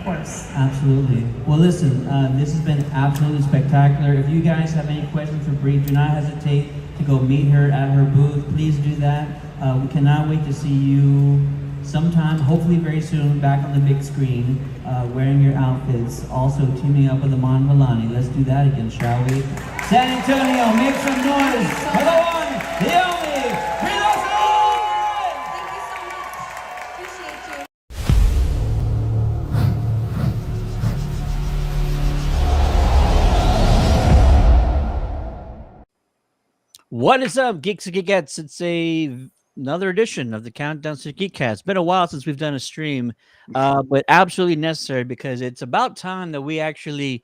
course. Absolutely. Well, listen, this has been absolutely spectacular. If you guys have any questions for Bree, do not hesitate to go meet her at her booth. Please do that. We cannot wait to see you sometime, hopefully very soon, back on the big screen, wearing your outfits, also teaming up with Amon Milani. Let's do that again, shall we? San Antonio, make some noise for the one, the only, Brie Larson! Thank you so much. Appreciate you. What is up, Geeks and Geekettes? It's another edition of the Countdown City Geeks. It's been a while since we've done a stream, but absolutely necessary because it's about time that we actually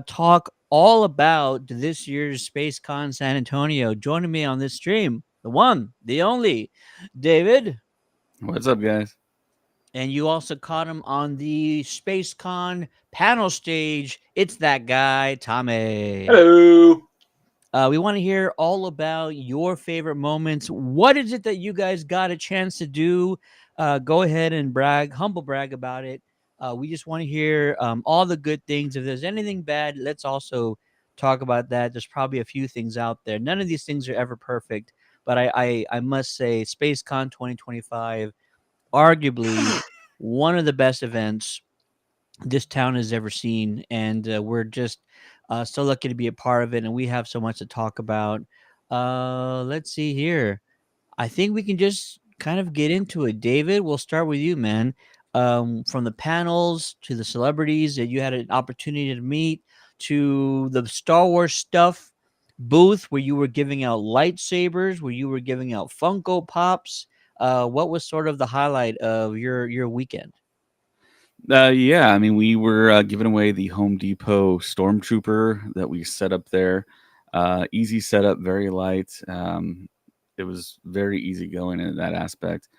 talk all about this year's SpaceCon San Antonio. Joining me on this stream, the one, the only, David. What's up, guys? And you also caught him on the SpaceCon panel stage. It's that guy, Tommy. Hello. We want to hear all about your favorite moments. What is it that you guys got a chance to do? Go ahead and brag, humble brag about it. We just want to hear all the good things. If there's anything bad, let's also talk about that. There's probably a few things out there. None of these things are ever perfect, but I must say SpaceCon 2025, arguably one of the best events this town has ever seen, and we're just so lucky to be a part of it, and we have so much to talk about. Let's see here. I think we can just kind of get into it. David, we'll start with you, man. From the panels to the celebrities that you had an opportunity to meet, to the Star Wars stuff booth where you were giving out lightsabers, where you were giving out Funko Pops. What was sort of the highlight of your weekend? Yeah, I mean, we were giving away the Home Depot Stormtrooper that we set up there. Easy setup, very light. It was very easy going in that aspect.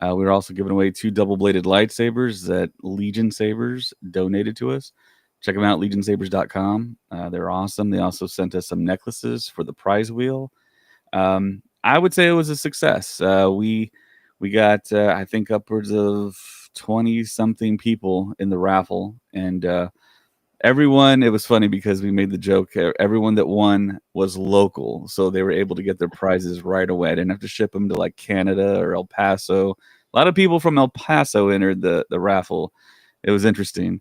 We were also giving away 2 double-bladed lightsabers that Legion Sabers donated to us. Check them out, legionsabers.com. They're awesome. They also sent us some necklaces for the prize wheel. I would say it was a success. We got, I think, upwards of 20-something people in the raffle, and everyone, it was funny because we made the joke, everyone that won was local, so they were able to get their prizes right away. I didn't have to ship them to like Canada or El Paso. A lot of people from El Paso entered the raffle. It was interesting,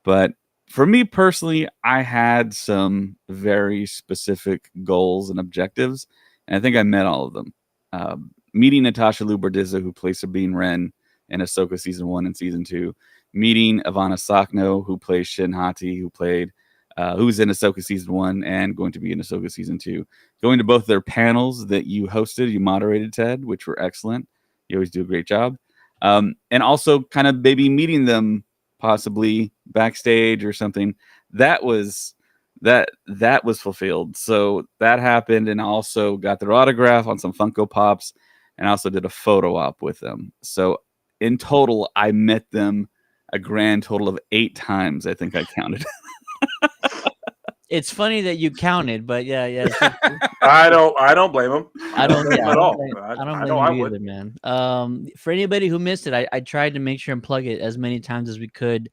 but for me personally, I had some very specific goals and objectives, and I think I met all of them. Meeting Natasha Liu Bordizza, who plays Sabine Wren in Ahsoka Season 1 and Season 2. Meeting Ivana Sakno, who plays Shin Hati, who's in Ahsoka Season 1 and going to be in Ahsoka Season 2. Going to both their panels that you hosted, you moderated, Ted, which were excellent. You always do a great job. And also kind of maybe meeting them possibly backstage or something. That was fulfilled. So that happened, and also got their autograph on some Funko Pops, and also did a photo op with them. So in total, I met them a grand total of 8 times. I think I counted. It's funny that you counted, but yeah. I don't blame him. I don't blame him at all. I don't I blame know I you would. either, man. For anybody who missed it, I tried to make sure and plug it as many times as we could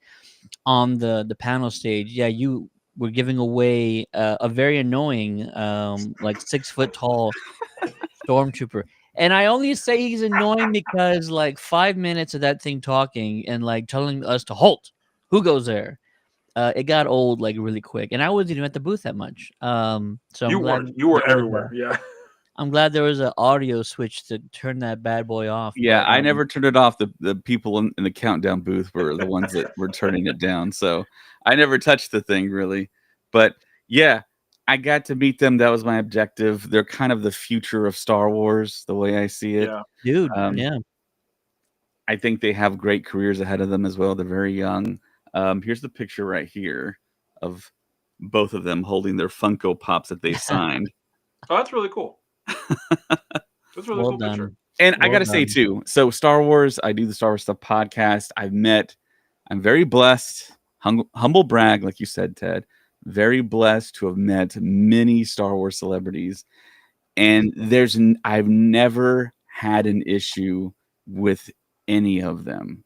on the panel stage. Yeah, you were giving away a very annoying, like 6 foot tall stormtrooper. And I only say he's annoying because like 5 minutes of that thing talking and like telling us to halt. Who goes there? It got old like really quick, and I wasn't even at the booth that much. So You were everywhere. Yeah. I'm glad there was an audio switch to turn that bad boy off. Yeah, but, I never turned it off. The people in the countdown booth were the ones that were turning it down. So I never touched the thing really. But yeah, I got to meet them. That was my objective. They're kind of the future of Star Wars, the way I see it. Yeah. dude. Um, Yeah, I think they have great careers ahead of them as well. They're very young. Here's the picture right here of both of them holding their Funko Pops that they signed. Oh, that's really cool. That's a really well cool done. picture. And I Well got to say done. too, so Star Wars, I do the Star Wars Stuff podcast. I'm very blessed, humble brag, like you said, Ted, very blessed to have met many Star Wars celebrities. And I've never had an issue with any of them.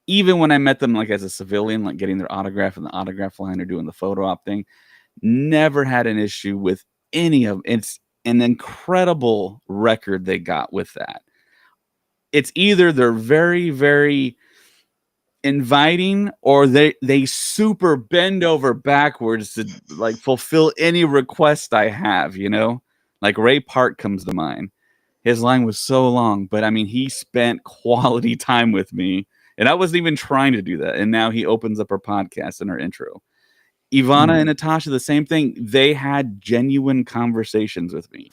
even when I met them like as a civilian, like getting their autograph in the autograph line or doing the photo op thing, never had an issue with any of it's an incredible record they got with that. It's either they're very, very inviting or they super bend over backwards to like fulfill any request I have, you know? Like Ray Park comes to mind. His line was so long, but I mean he spent quality time with me. And I wasn't even trying to do that. And now he opens up our podcast in our intro. Ivana and Natasha, the same thing. They had genuine conversations with me.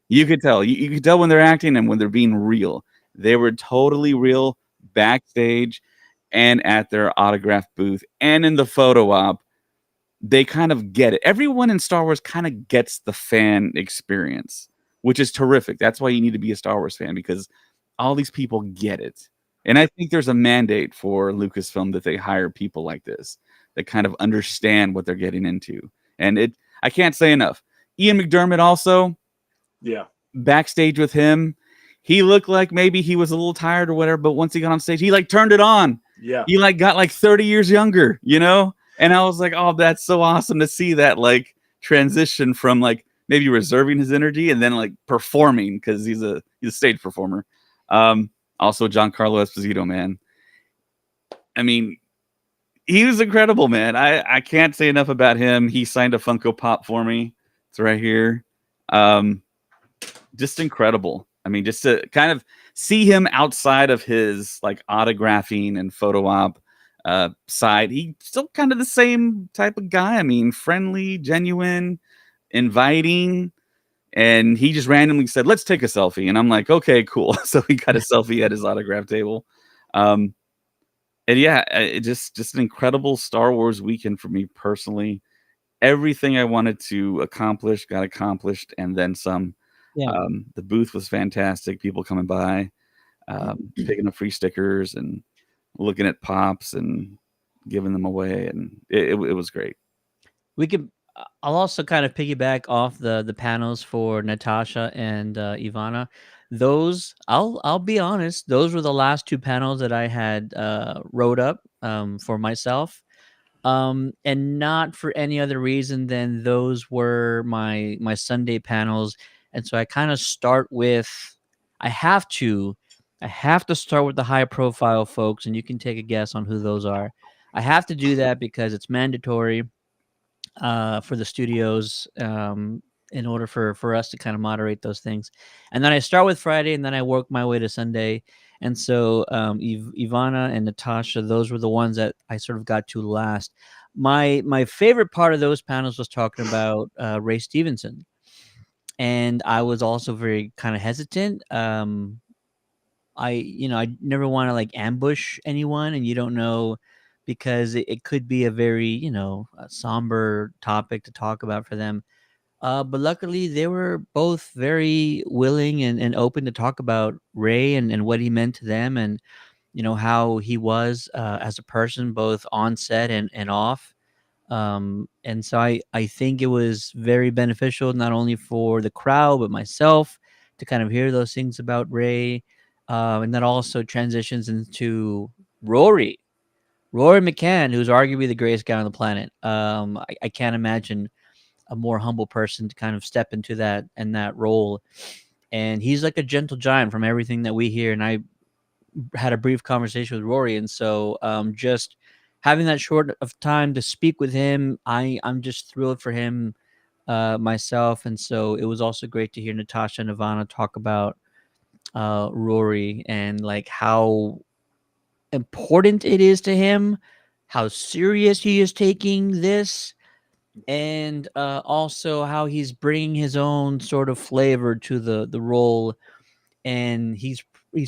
You could tell. You could tell when they're acting and when they're being real. They were totally real backstage and at their autograph booth and in the photo op. They kind of get it. Everyone in Star Wars kind of gets the fan experience, which is terrific. That's why you need to be a Star Wars fan, because all these people get it. And I think there's a mandate for Lucasfilm that they hire people like this that kind of understand what they're getting into. And I can't say enough. Ian McDermott also, Yeah. backstage with him, he looked like maybe he was a little tired or whatever, but once he got on stage, he like turned it on. Yeah. He like got like 30 years younger, you know? And I was like, oh, that's so awesome to see that like transition from like maybe reserving his energy and then like performing, because he's a stage performer. Also Giancarlo Esposito, man. I mean, he was incredible, man. I can't say enough about him. He signed a Funko Pop for me. It's right here. Just incredible. I mean, just to kind of see him outside of his like autographing and photo op side, he's still kind of the same type of guy. I mean, friendly, genuine, inviting. And he just randomly said, let's take a selfie. And I'm like, okay, cool. So we got a selfie at his autograph table. And yeah, it just an incredible Star Wars weekend for me personally. Everything I wanted to accomplish got accomplished, and then some. Yeah. The booth was fantastic. People coming by, picking up free stickers and looking at pops and giving them away, and it was great. We could. I'll also kind of piggyback off the panels for Natasha and Ivana. Those, I'll be honest, those were the last two panels that I had wrote up for myself, and not for any other reason than those were my Sunday panels. And so I kind of start with, I have to start with the high profile folks, and you can take a guess on who those are. I have to do that because it's mandatory for the studios, in order for us to kind of moderate those things. And then I start with Friday, and then I work my way to Sunday. And so Ivana and Natasha, those were the ones that I sort of got to last. My favorite part of those panels was talking about Ray Stevenson, and I was also very kind of hesitant. I never want to like ambush anyone, and you don't know, because it could be a very a somber topic to talk about for them. But luckily, they were both very willing and open to talk about Ray and what he meant to them, and how he was as a person, both on set and off. And so I think it was very beneficial, not only for the crowd but myself, to kind of hear those things about Ray. And that also transitions into Rory McCann, who's arguably the greatest guy on the planet. I can't imagine a more humble person to kind of step into that role. And he's like a gentle giant from everything that we hear. And I had a brief conversation with Rory, and so just having that short of time to speak with him, I'm just thrilled for him myself. And so it was also great to hear Natasha and Ivana talk about Rory and like how important it is to him, how serious he is taking this, and also how he's bringing his own sort of flavor to the role. And he's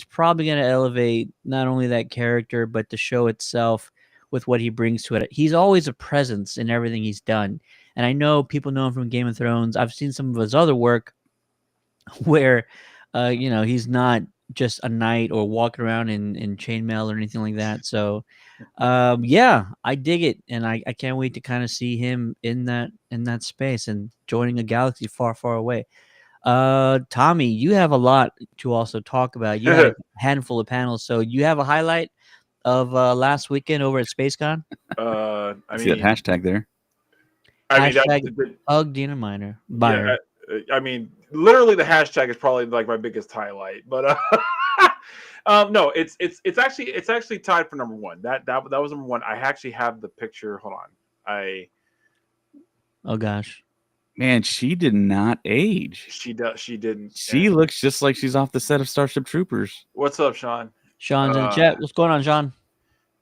probably going to elevate not only that character but the show itself with what he brings to it. He's always a presence in everything he's done, and I know people know him from Game of Thrones. I've seen some of his other work where he's not just a knight or walking around in chainmail or anything like that. So yeah, I dig it, and I can't wait to kind of see him in that space and joining a galaxy far, far away. Tommy, you have a lot to also talk about. You had a handful of panels, so you have a highlight of last weekend over at SpaceCon? I See that mean, hashtag there? Hashtag that, hug Dina Miner. yeah. I mean, literally, the hashtag is probably like my biggest highlight. But no, it's actually tied for number one. That was number one. I actually have the picture. Hold on. Oh gosh. Man, she did not age. She didn't. She And looks just like she's off the set of Starship Troopers. what's up, Sean? Sean's in the chat. What's going on, Sean?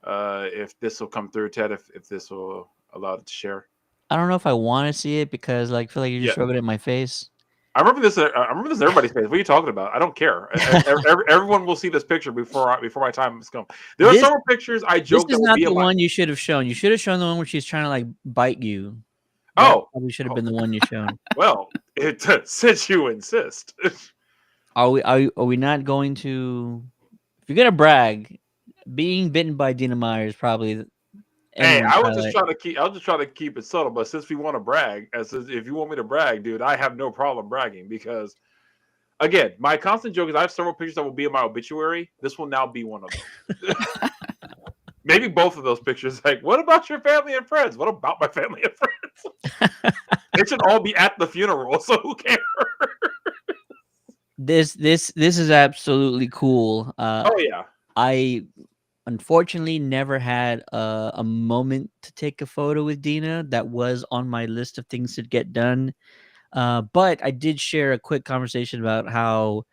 If this will come through, Ted, if this will allow it to share. I don't know if I want to see it because like I feel like you're just rubbing it in my face. I remember this in everybody's face. What are you talking about? I don't care. Everyone will see this picture before my time has come. There are several pictures I joked This is that not will be the one you should have shown. You should have shown the one where she's trying to like bite you. That probably should have been the one you shown. Well, since you insist. Are we not going to? If you're gonna brag, being bitten by Dina Meyer is probably. Hey, I was just trying to keep it subtle. But since we want to brag, if you want me to brag, dude, I have no problem bragging because, again, my constant joke is I have several pictures that will be in my obituary. This will now be one of them. Maybe both of those pictures. Like, what about your family and friends? What about my family and friends? They should all be at the funeral. So who cares? This is absolutely cool. Oh yeah. I unfortunately never had a moment to take a photo with Dina. That was on my list of things to get done. But I did share a quick conversation about how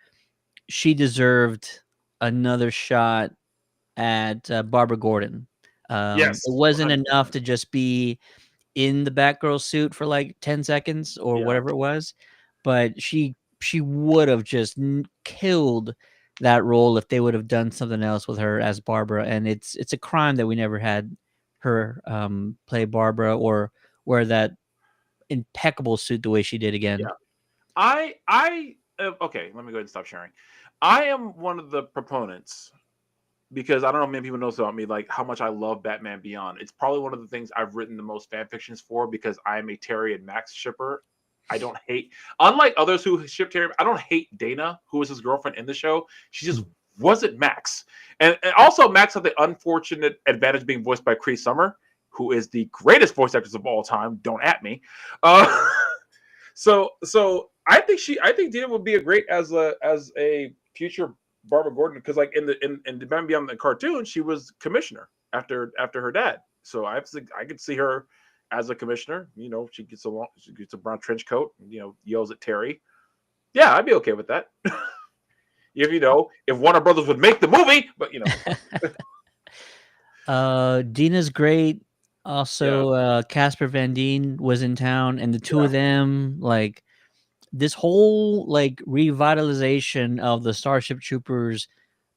she deserved another shot at Barbara Gordon. Yes. It wasn't enough to just be in the Batgirl suit for like 10 seconds or whatever it was, but she would have just killed that role if they would have done something else with her as Barbara. And it's a crime that we never had her play Barbara or wear that impeccable suit the way she did again. Yeah. Okay, let me go ahead and stop sharing. I am one of the proponents because I don't know if many people know this about me, like how much I love Batman Beyond. It's probably one of the things I've written the most fan fictions for because I'm a Terry and Max shipper. I don't hate, unlike others who ship Terry, I don't hate Dana, who was his girlfriend in the show. She just wasn't Max. And also Max had the unfortunate advantage of being voiced by Cree Summer, who is the greatest voice actress of all time. Don't at me. So I think Dina would be a great as a future Barbara Gordon because like in the Batman Beyond the cartoon, she was commissioner after her dad. So I could see her as a commissioner. You know, she gets a brown trench coat, and, you know, yells at Terry. Yeah, I'd be okay with that. If Warner Brothers would make the movie, but Dina's great. Also, Casper Van Dien was in town, and the two of them, like this whole like revitalization of the Starship Troopers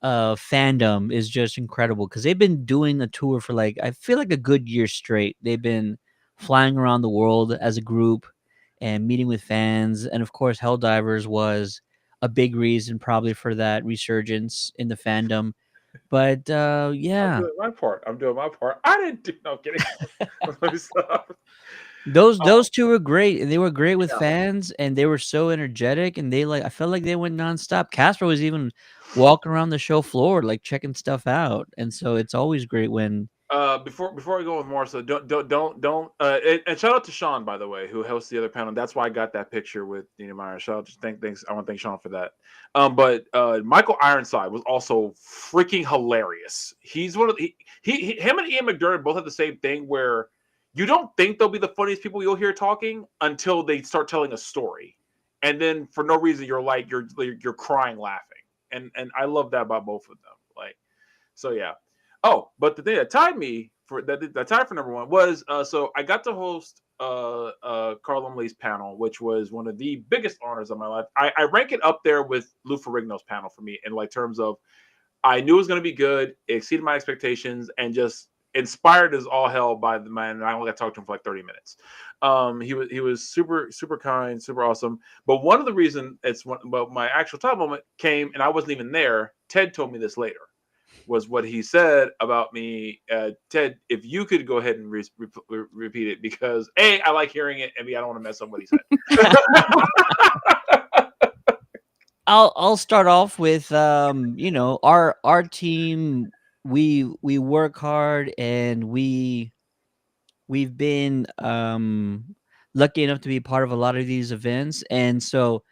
fandom is just incredible because they've been doing a tour for like I feel like a good year straight. They've been flying around the world as a group and meeting with fans, and of course, Helldivers was a big reason probably for that resurgence in the fandom. But yeah, I'm doing my part. I didn't do no kidding. Let me stop. Those two were great, and they were great with fans, and they were so energetic, and I felt like they went nonstop. Casper was even walking around the show floor, like checking stuff out, and so it's always great when. Before we go with more, so don't. And shout out to Sean, by the way, who hosts the other panel. That's why I got that picture with Dina Meyer. Shout out, thanks. I want to thank Sean for that. But Michael Ironside was also freaking hilarious. He's one of him and Ian McDermott both have the same thing where you don't think they'll be the funniest people you'll hear talking until they start telling a story, and then for no reason you're crying laughing, and I love that about both of them. Like, so yeah. Oh, but the thing that tied me for that tied for number one was so I got to host Carl Lumley's panel, which was one of the biggest honors of my life. I rank it up there with Lou Ferrigno's panel for me in like terms of I knew it was going to be good, it exceeded my expectations, and just inspired as all hell by the man. And I only got to talk to him for like 30 minutes. He was super super kind, super awesome. But one of the reasons my actual top moment came, and I wasn't even there. Ted told me this later. Was what he said about me, Ted. If you could go ahead and repeat it, because A, I like hearing it, and B, I don't want to mess up what he said. I'll start off with our team we work hard, and we've been lucky enough to be part of a lot of these events, and so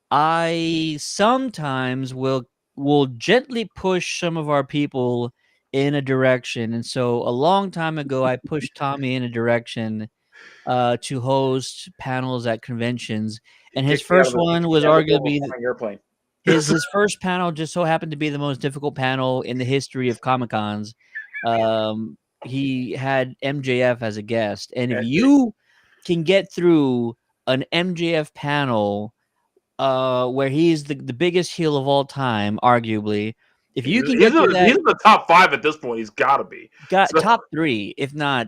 I sometimes will gently push some of our people in a direction. And so a long time ago, I pushed Tommy in a direction to host panels at conventions, He and his kicked me out of first the he one kicked me was out of the arguably flying airplane. his first panel just so happened to be the most difficult panel in the history of Comic Cons. He had MJF as a guest, and if And you can get through an MJF panel where he's the biggest heel of all time, arguably. If you can get through he's that, in the top 5 at this point. He's got to be. got So top three, if not,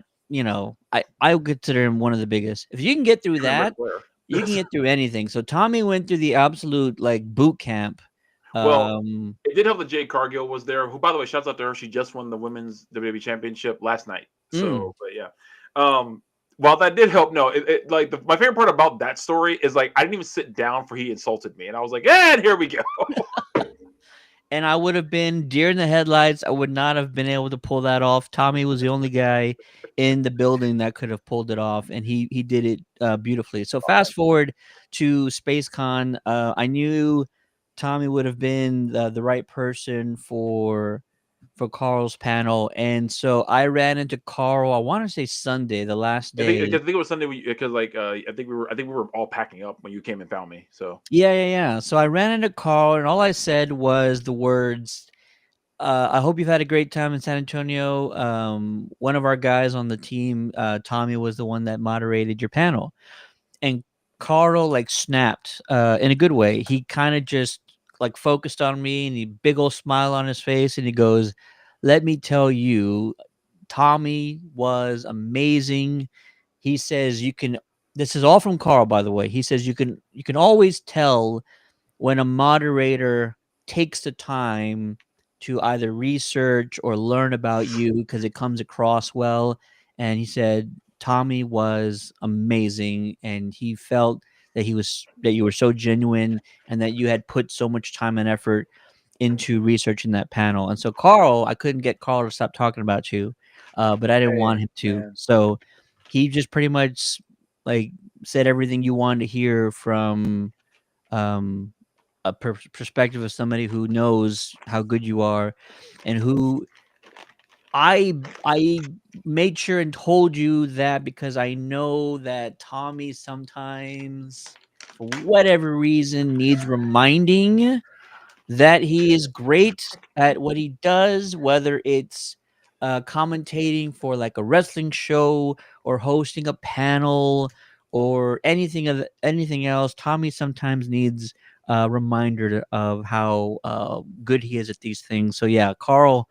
I would consider him one of the biggest. If you can get through him and Ric that, Flair. you can get through anything. So Tommy went through the absolute like boot camp. Well, Um, it did help that Jade Cargill was there, who, by the way, shouts out to her. She just won the women's WWE championship last night. So, but yeah. While that did help, no, like my favorite part about that story is like I didn't even sit down for he insulted me, and I was like, and here we go. and I would have been deer in the headlights. I would not have been able to pull that off. Tommy was the only guy in the building that could have pulled it off, and he did it beautifully. So fast forward to SpaceCon, I knew Tommy would have been the right person for Carl's panel, and so I ran into Carl. I want to say Sunday, the last I day. think it was Sunday because like I think we were all packing up when you came and found me. So Yeah. So I ran into Carl, and all I said was the words, I hope you've had a great time in San Antonio. One of our guys on the team, Tommy, was the one that moderated your panel. And Carl like snapped in a good way. He kind of just like focused on me, and he big old smile on his face, and he goes, "Let me tell you, Tommy was amazing." He says you can. This is all from Carl, by the way. He says you can always tell when a moderator takes the time to either research or learn about you because it comes across well. And he said Tommy was amazing, and he felt that you were so genuine and that you had put so much time and effort into researching that panel. And so Carl, I couldn't get Carl to stop talking about you, but I didn't hey want him to. man, So he just pretty much like said everything you wanted to hear from um, a perspective of somebody who knows how good you are, and who I made sure and told you that because I know that Tommy sometimes, for whatever reason, needs reminding that he is great at what he does, whether it's commentating for like a wrestling show or hosting a panel or anything else. Tommy sometimes needs a reminder of how good he is at these things. So yeah, Carl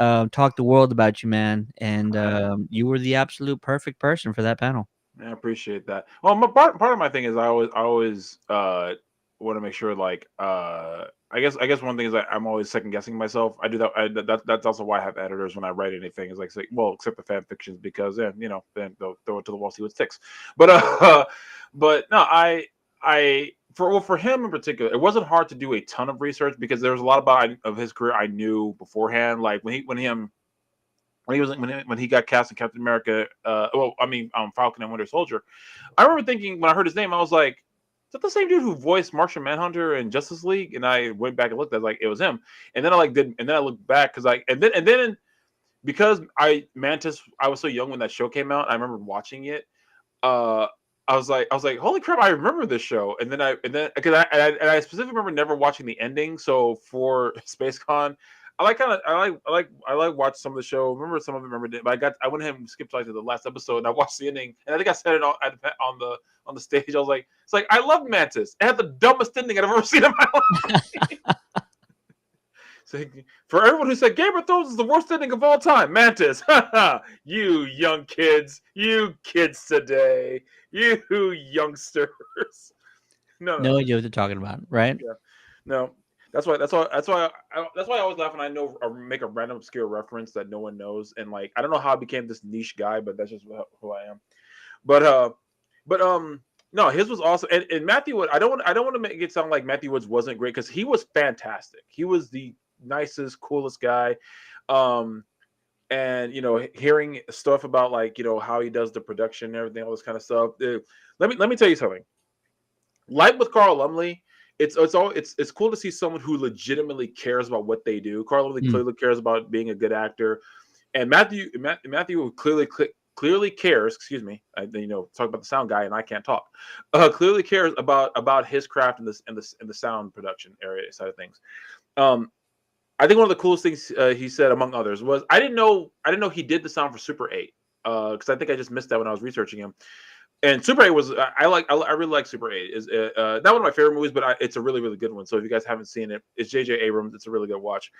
talked the world about you, man, and you were the absolute perfect person for that panel. I appreciate that. Well, part of my thing is I always want to make sure like I guess one thing is that I'm always second guessing myself. I do that. That's also why I have editors when I write anything. Is like say, well, except the fan fictions because then then they'll throw it to the wall, see what sticks. But but no, for him in particular, it wasn't hard to do a ton of research because there was a lot of his career I knew beforehand. Like when he got cast in Captain America, Falcon and Winter Soldier. I remember thinking when I heard his name, I was like, "Is that the same dude who voiced Martian Manhunter in Justice League?" And I went back and looked. I was like, "It was him." And then I looked back because because Mantis, I was so young when that show came out. I remember watching it. Uh, I was like, "Holy crap! I remember this show." Because I specifically remember never watching the ending. So for SpaceCon, I like watch some of the show. Remember some of it, but I went ahead and skipped like to the last episode and I watched the ending. And I think I said it on the stage. I was like, it's like I love Mantis. It had the dumbest ending I've ever seen in my life. So for everyone who said Game of Thrones is the worst ending of all time, Mantis, you young kids, you kids today, you youngsters. No idea what they're talking about, right? Yeah, no. That's why I always laugh when I know or make a random obscure reference that no one knows, and like I don't know how I became this niche guy, but that's just who I am. But no, his was awesome. And Matthew Wood, I don't want to make it sound like Matthew Woods wasn't great because he was fantastic. He was the nicest, coolest guy. And hearing stuff about like how he does the production and everything, all this kind of stuff. Let me tell you something. Like with Carl Lumley, it's cool to see someone who legitimately cares about what they do. Carl Lumley clearly cares about being a good actor, and Matthew clearly cares. Excuse me, talk about the sound guy, and I can't talk. Clearly cares about his craft in the sound production area side of things. I think one of the coolest things he said, among others, was I didn't know he did the sound for Super 8 because I think I just missed that when I was researching him. And Super 8 was I really like Super 8. Is not one of my favorite movies, but it's a really really good one. So if you guys haven't seen it, it's J.J. Abrams. It's a really good watch.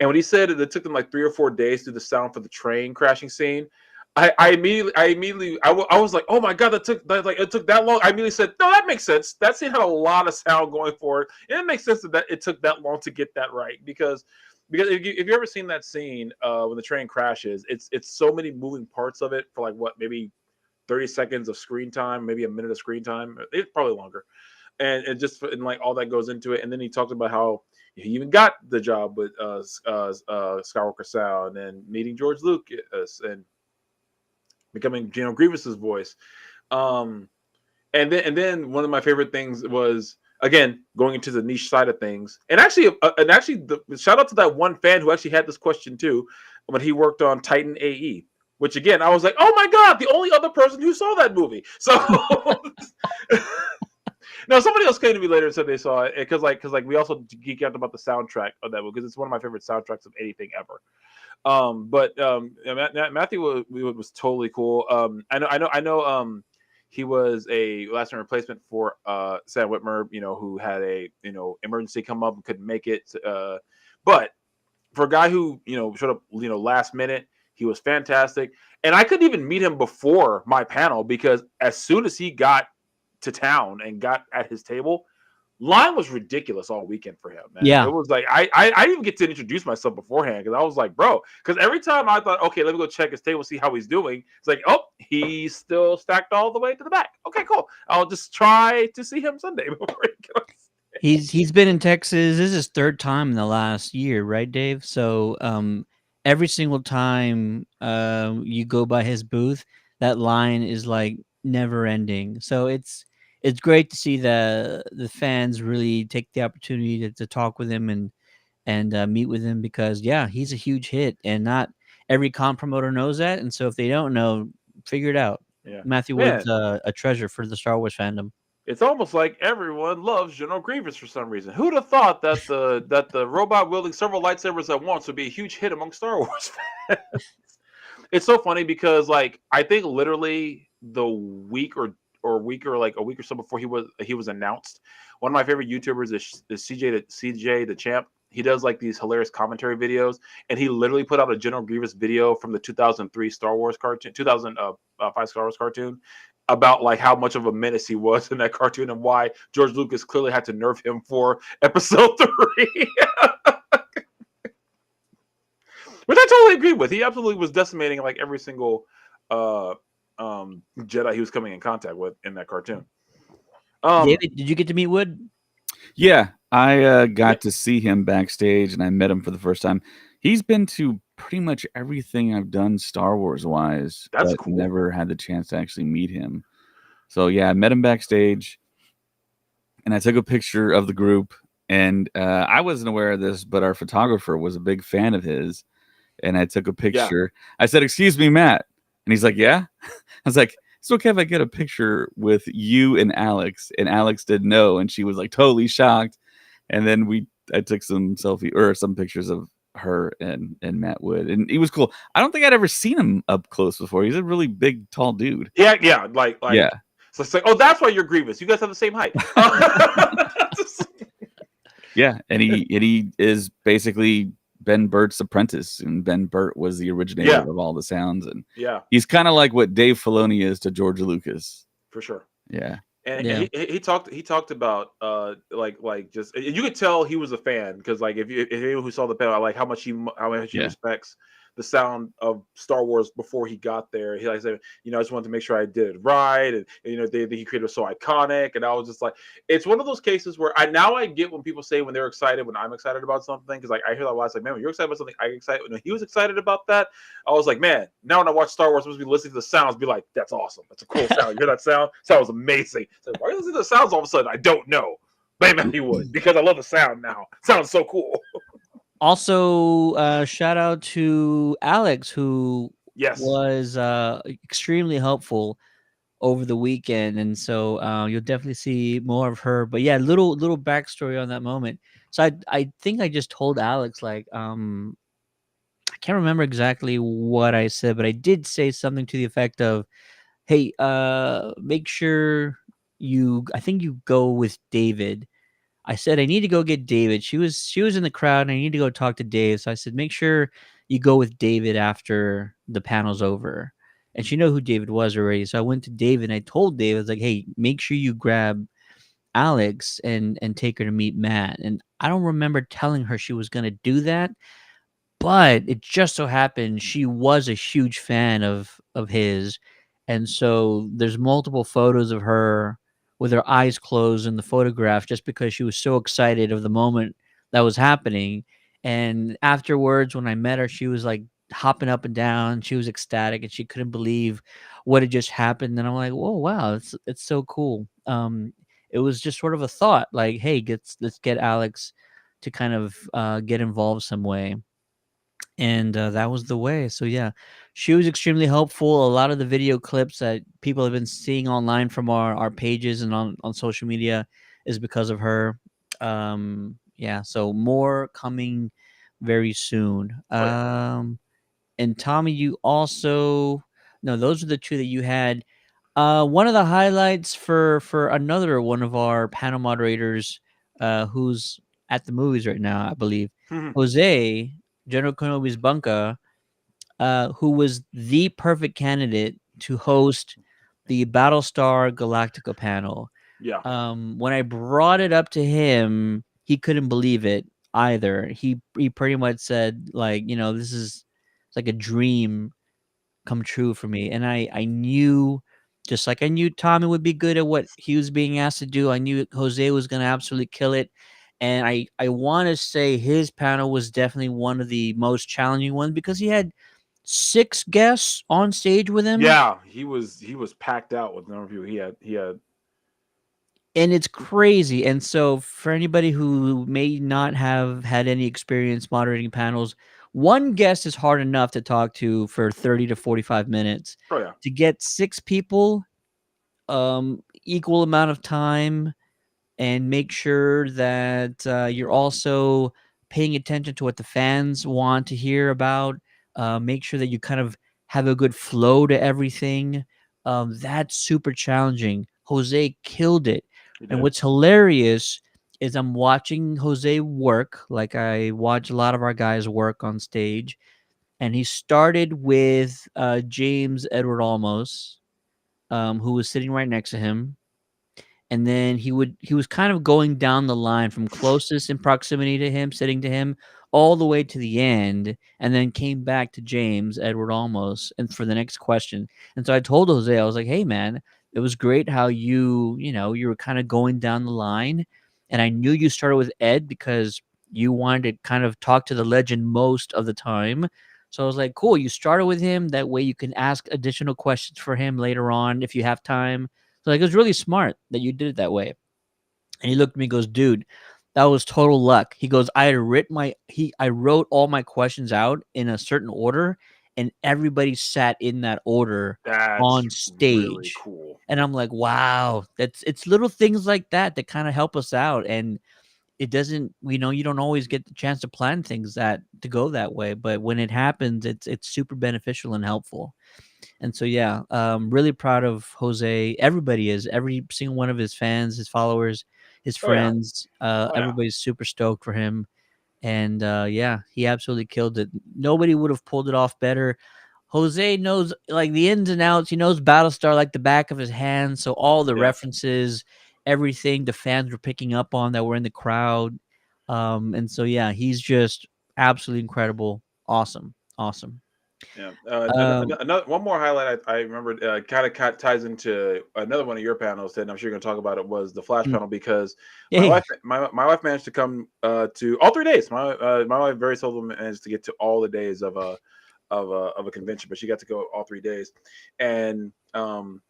And when he said it took them like 3 or 4 days to do the sound for the train crashing scene, I immediately was like, oh my god, it took that long. I immediately said, no, that makes sense. That scene had a lot of sound going for it, and it makes sense that it took that long to get that right because if you ever seen that scene when the train crashes, it's so many moving parts of it for like what, maybe 30 seconds of screen time, maybe a minute of screen time. It's probably longer, and like all that goes into it. And then he talked about how he even got the job with Skywalker Sound and meeting George Lucas and becoming Grievous's voice. And then one of my favorite things was, again, going into the niche side of things. And actually the shout out to that one fan who actually had this question too when he worked on Titan AE, which again, I was like, oh my god, the only other person who saw that movie. So no, somebody else came to me later and said they saw it because we also geek out about the soundtrack of that movie because it's one of my favorite soundtracks of anything ever. Matthew was totally cool. I know. He was a last minute replacement for Sam Whitmer, who had a emergency come up and couldn't make it. But for a guy who showed up last minute, he was fantastic. And I couldn't even meet him before my panel because as soon as he got to town and got at his table, line was ridiculous all weekend for him, man. Yeah. It was like I didn't even get to introduce myself beforehand because I was like, bro, because every time I thought, okay, let me go check his table, see how he's doing. It's like, oh, he's still stacked all the way to the back. Okay, cool. I'll just try to see him Sunday before he goes. He's been in Texas. This is his 3rd time in the last year, right, Dave? So every single time you go by his booth, that line is like never ending. So it's great to see the fans really take the opportunity to talk with him and meet with him because he's a huge hit and not every con promoter knows that. And so if they don't know, figure it out. Yeah, Matthew man, Wood's a treasure for the Star Wars fandom. it's almost like everyone loves General Grievous for some reason. Who'd have thought that the robot wielding several lightsabers at once would be a huge hit among Star Wars fans? It's so funny because like I think literally the week or like a week or so before he was announced, one of my favorite YouTubers is CJ the Champ. He does like these hilarious commentary videos, and he literally put out a General Grievous video from the 2003 Star Wars cartoon, 2005 Star Wars cartoon, about like how much of a menace he was in that cartoon and why George Lucas clearly had to nerf him for episode 3. Which I totally agree with. He absolutely was decimating like every single Jedi he was coming in contact with in that cartoon. David, did you get to meet Wood? Yeah, I got to see him backstage, and I met him for the first time. He's been to pretty much everything I've done Star Wars wise. That's but cool. Never had the chance to actually meet him. So yeah, I met him backstage, and I took a picture of the group. And I wasn't aware of this, but our photographer was a big fan of his. And I took a picture. Yeah. I said, "Excuse me, Matt." And he's like, "Yeah." I was like, "It's okay if I get a picture with you and Alex." And Alex didn't know, and she was like totally shocked. And then I took some pictures of her and Matt Wood, and he was cool. I don't think I'd ever seen him up close before. He's a really big, tall dude. Yeah, like yeah. So it's like, oh, that's why you're Grievous. You guys have the same height. Yeah, and he is basically Ben Burtt's apprentice, and Ben Burt was the originator of all the sounds, and he's kind of like what Dave Filoni is to George Lucas, for sure. Yeah, and he talked about like just you could tell he was a fan because like if anyone who saw the panel, like how much he respects the sound of Star Wars before he got there. He like said, I just wanted to make sure I did it right, and he created was so iconic, and I was just like, it's one of those cases where I get when people say when they're excited when I'm excited about something, because like I hear that a lot. It's like, man, when you're excited about something, I get excited. When he was excited about that, I was like, man, now when I watch Star Wars, I'm supposed to be listening to the sounds, be like, that's awesome, that's a cool sound. You hear that sound? Sounds amazing. So why are you listening to the sounds all of a sudden? I don't know. Maybe he would, because I love the sound now. Sounds so cool. Also, shout out to Alex, who Yes. was extremely helpful over the weekend, and so you'll definitely see more of her. But yeah, little backstory on that moment. So I think I just told Alex, like, I can't remember exactly what I said, but I did say something to the effect of, "Hey, make sure I think you go with David." I said, "I need to go get David." She was in the crowd, and I need to go talk to Dave. So I said, "Make sure you go with David after the panel's over." And she knew who David was already. So I went to David and I told David, I was like, "Hey, make sure you grab Alex and take her to meet Matt." And I don't remember telling her she was gonna do that, but it just so happened she was a huge fan of his, and so there's multiple photos of her with her eyes closed in the photograph just because she was so excited of the moment that was happening. And afterwards, when I met her, she was like hopping up and down. She was ecstatic and she couldn't believe what had just happened. And I'm like, "Whoa, wow, it's so cool." It was just sort of a thought, like, "Hey, let's get Alex to kind of get involved some way." And that was the way. So yeah, she was extremely helpful. A lot of the video clips that people have been seeing online from our pages and on social media is because of her. Yeah, so more coming very soon. Oh, yeah. And Tommy, you also, no, those are the two that you had. One of the highlights for another one of our panel moderators, who's at the movies right now, I believe, Jose, General Kenobi's Bunka, who was the perfect candidate to host the Battlestar Galactica panel. Yeah. When I brought it up to him, he couldn't believe it either. He pretty much said, like, this is like a dream come true for me. And I knew, just like I knew Tommy would be good at what he was being asked to do, I knew Jose was going to absolutely kill it. And I want to say his panel was definitely one of the most challenging ones because he had 6 guests on stage with him. Yeah, he was packed out with number of people. He had And it's crazy. And so for anybody who may not have had any experience moderating panels, one guest is hard enough to talk to for 30 to 45 minutes. oh yeah. To get 6 people, equal amount of time, and make sure that you're also paying attention to what the fans want to hear about. Make sure that you kind of have a good flow to everything. That's super challenging. Jose killed it. He And did. what's hilarious is I'm watching Jose work, like I watch a lot of our guys work on stage. And he started with James Edward Olmos, who was sitting right next to him. And then he was kind of going down the line from closest in proximity to him, sitting to him, all the way to the end, and then came back to James Edward Olmos and for the next question. And so I told Jose, I was like, "Hey man, it was great how you were kind of going down the line, and I knew you started with Ed because you wanted to kind of talk to the legend most of the time." So I was like, "Cool, you started with him. That way you can ask additional questions for him later on if you have time." So like, it was really smart that you did it that way. And he looked at me and goes, "Dude, that was total luck." He goes, I wrote all my questions out in a certain order, and everybody sat in that order That's on really stage." cool. And I'm like, wow, it's little things like that that kind of help us out. And it doesn't, you don't always get the chance to plan things that to go that way. But when it happens, it's super beneficial and helpful. And so, yeah, really proud of Jose. Everybody is, every single one of his fans, his followers, his Oh yeah. friends. Oh yeah. Everybody's super stoked for him. And yeah, he absolutely killed it. Nobody would have pulled it off better. Jose knows like the ins and outs. He knows Battlestar like the back of his hand. So all the Yeah. references, everything the fans were picking up on that were in the crowd. And so, yeah, he's just absolutely incredible. Awesome. Awesome. Yeah. Um, Another one more highlight I remember kind of ties into another one of your panels, and I'm sure you're going to talk about it, was the Flash mm, panel, because hey, my wife managed to come to all 3 days. My wife very seldom managed to get to all the days of a convention, but she got to go all 3 days, and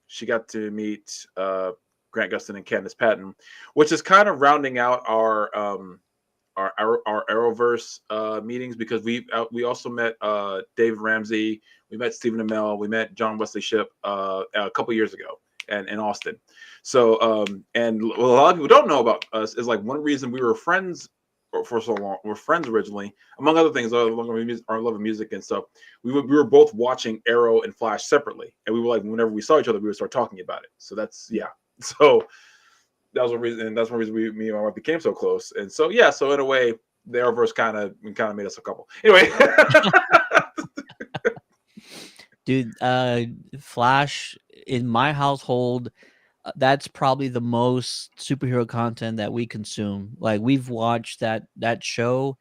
she got to meet Grant Gustin and Candace Patton, which is kind of rounding out our Arrowverse meetings, because we also met Dave Ramsey, we met Stephen Amell, we met John Wesley Shipp a couple years ago, and in Austin. So and what a lot of people don't know about us is, like, one reason we were friends for so long. We're friends originally, among other things, our love of music and stuff. We were both watching Arrow and Flash separately, and we were like, whenever we saw each other, we would start talking about it. So that's, yeah. So that was one reason, and that's one reason me and my wife became so close. And so, yeah, so in a way, the Arrowverse kind of made us a couple. Anyway. dude, Flash in my household, that's probably the most superhero content that we consume. Like, we've watched that show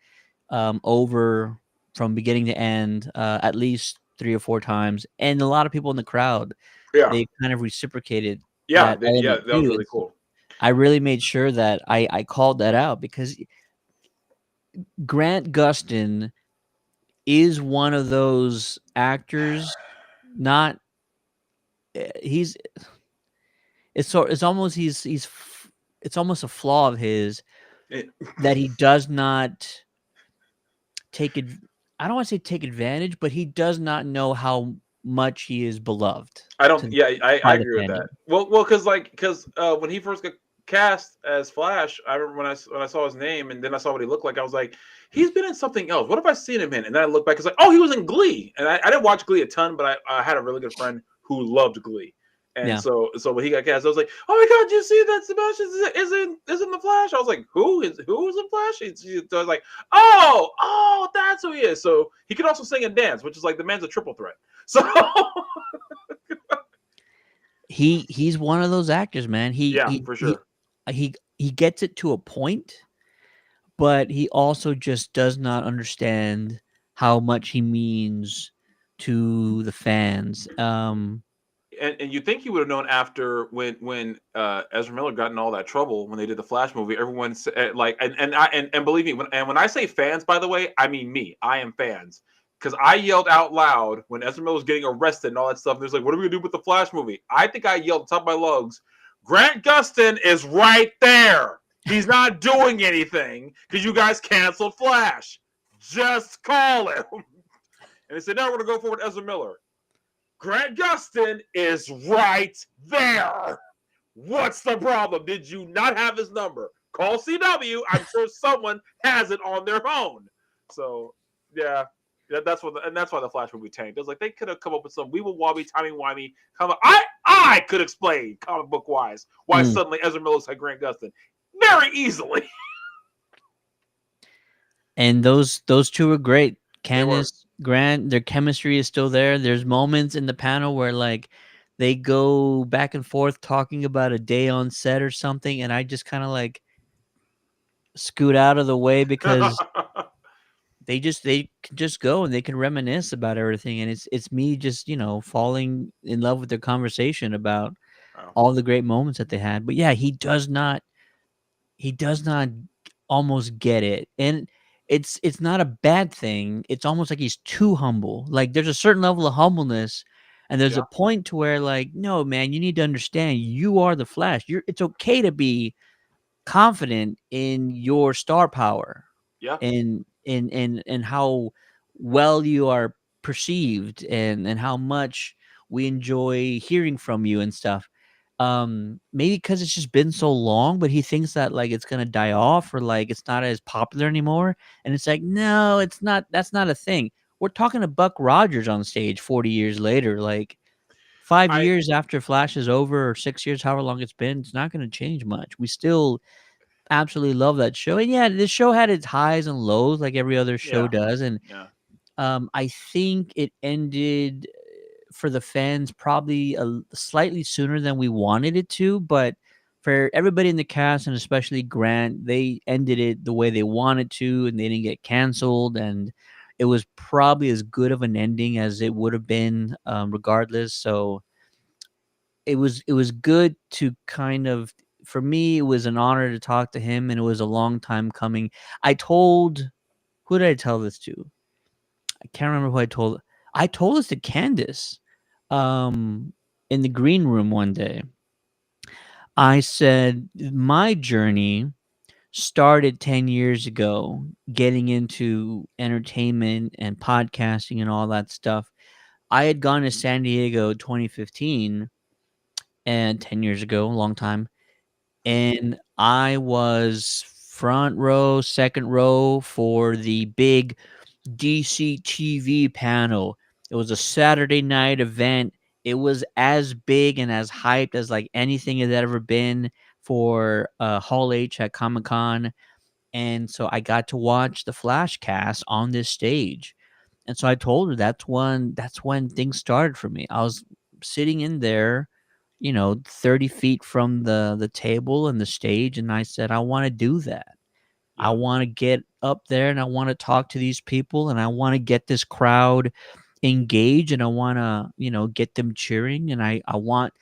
over from beginning to end at least 3 or 4 times, and a lot of people in the crowd, Yeah, they kind of reciprocated yeah, that element that was too. really And so cool. I really made sure that I called that out, because Grant Gustin is one of those actors. Not he's it's almost it's almost a flaw of his It- that he does not take it. I don't want to say take advantage, but he does not know how much he is beloved I don't. to Yeah, I by the agree with fandom. that. Well, because when he first got cast as Flash, I remember when I saw his name, and then I saw what he looked like. I was like, he's been in something else. What have I seen him in? And then I look back, it's like, oh, he was in Glee. And I didn't watch Glee a ton, but I had a really good friend who loved Glee. And Yeah, so when he got cast, I was like, oh my god, did you see that Sebastian is in the Flash? I was like, who is in Flash? I was like, oh, that's who he is. So he could also sing and dance, which is like, the man's a triple threat. So he's one of those actors, man. yeah, for sure. He gets it to a point, but he also just does not understand how much he means to the fans. And you think he would have known after, when Ezra Miller got in all that trouble when they did the Flash movie. Everyone said, like, and believe me, when I say fans, by the way, I mean me. I am fans, because I yelled out loud when Ezra Miller was getting arrested and all that stuff. There's like, what are we gonna do with the Flash movie? I think I yelled top of my lungs, Grant Gustin is right there. He's not doing anything because you guys canceled Flash. Just call him. And they said, no, we're gonna go forward with Ezra Miller. Grant Gustin is right there. What's the problem? Did you not have his number? Call CW. I'm sure someone has it on their phone. So, yeah, that's why the Flash movie tanked. It was like, they could have come up with some weeble wobby, timey wimey. I could explain, comic book wise, why mm. suddenly Ezra Miller's had Grant Gustin very easily. And those two are great. They were. Candace, Grant, their chemistry is still there. There's moments in the panel where, like, they go back and forth talking about a day on set or something, and I just kind of like scoot out of the way, because they can just go and they can reminisce about everything, and it's me just, falling in love with their conversation about Oh, all the great moments that they had. But yeah, he does not almost get it, and it's not a bad thing. It's almost like he's too humble. Like, there's a certain level of humbleness, and there's yeah, a point to where, like, no, man, you need to understand, you are the Flash. It's okay to be confident in your star power, yeah. and how well you are perceived, and how much we enjoy hearing from you and stuff. Maybe because it's just been so long, but he thinks that, like, it's gonna die off, or like it's not as popular anymore. And it's like, no, it's not. That's not a thing. We're talking to Buck Rogers on stage 40 years later. Like, five I years after Flash is over, or 6 years, however long it's been, it's not gonna change much. We still absolutely love that show. And yeah, this show had its highs and lows, like every other show yeah, does. And yeah, I think it ended for the fans probably slightly sooner than we wanted it to, but for everybody in the cast, and especially Grant, they ended it the way they wanted to, and they didn't get canceled. And it was probably as good of an ending as it would have been, regardless. So it was good to kind of, for me, it was an honor to talk to him, and it was a long time coming. I told Who did I tell this to? I can't remember who I told. I told this to Candace, um, in the green room one day. I said my journey started 10 years ago, getting into entertainment and podcasting and all that stuff. I had gone to San Diego 2015, and 10 years ago, a long time. And I was front row, second row for the big DC TV panel. It was a Saturday night event. It was as big and as hyped as like anything had ever been for Hall H at Comic Con. And so I got to watch the Flash cast on this stage. And so I told her that's when things started for me. I was sitting in there, 30 feet from the table and the stage, and I said, I want to do that. I Yeah. want to get up there and I want to talk to these people and I want to get this crowd engaged and I want to, get them cheering, and I want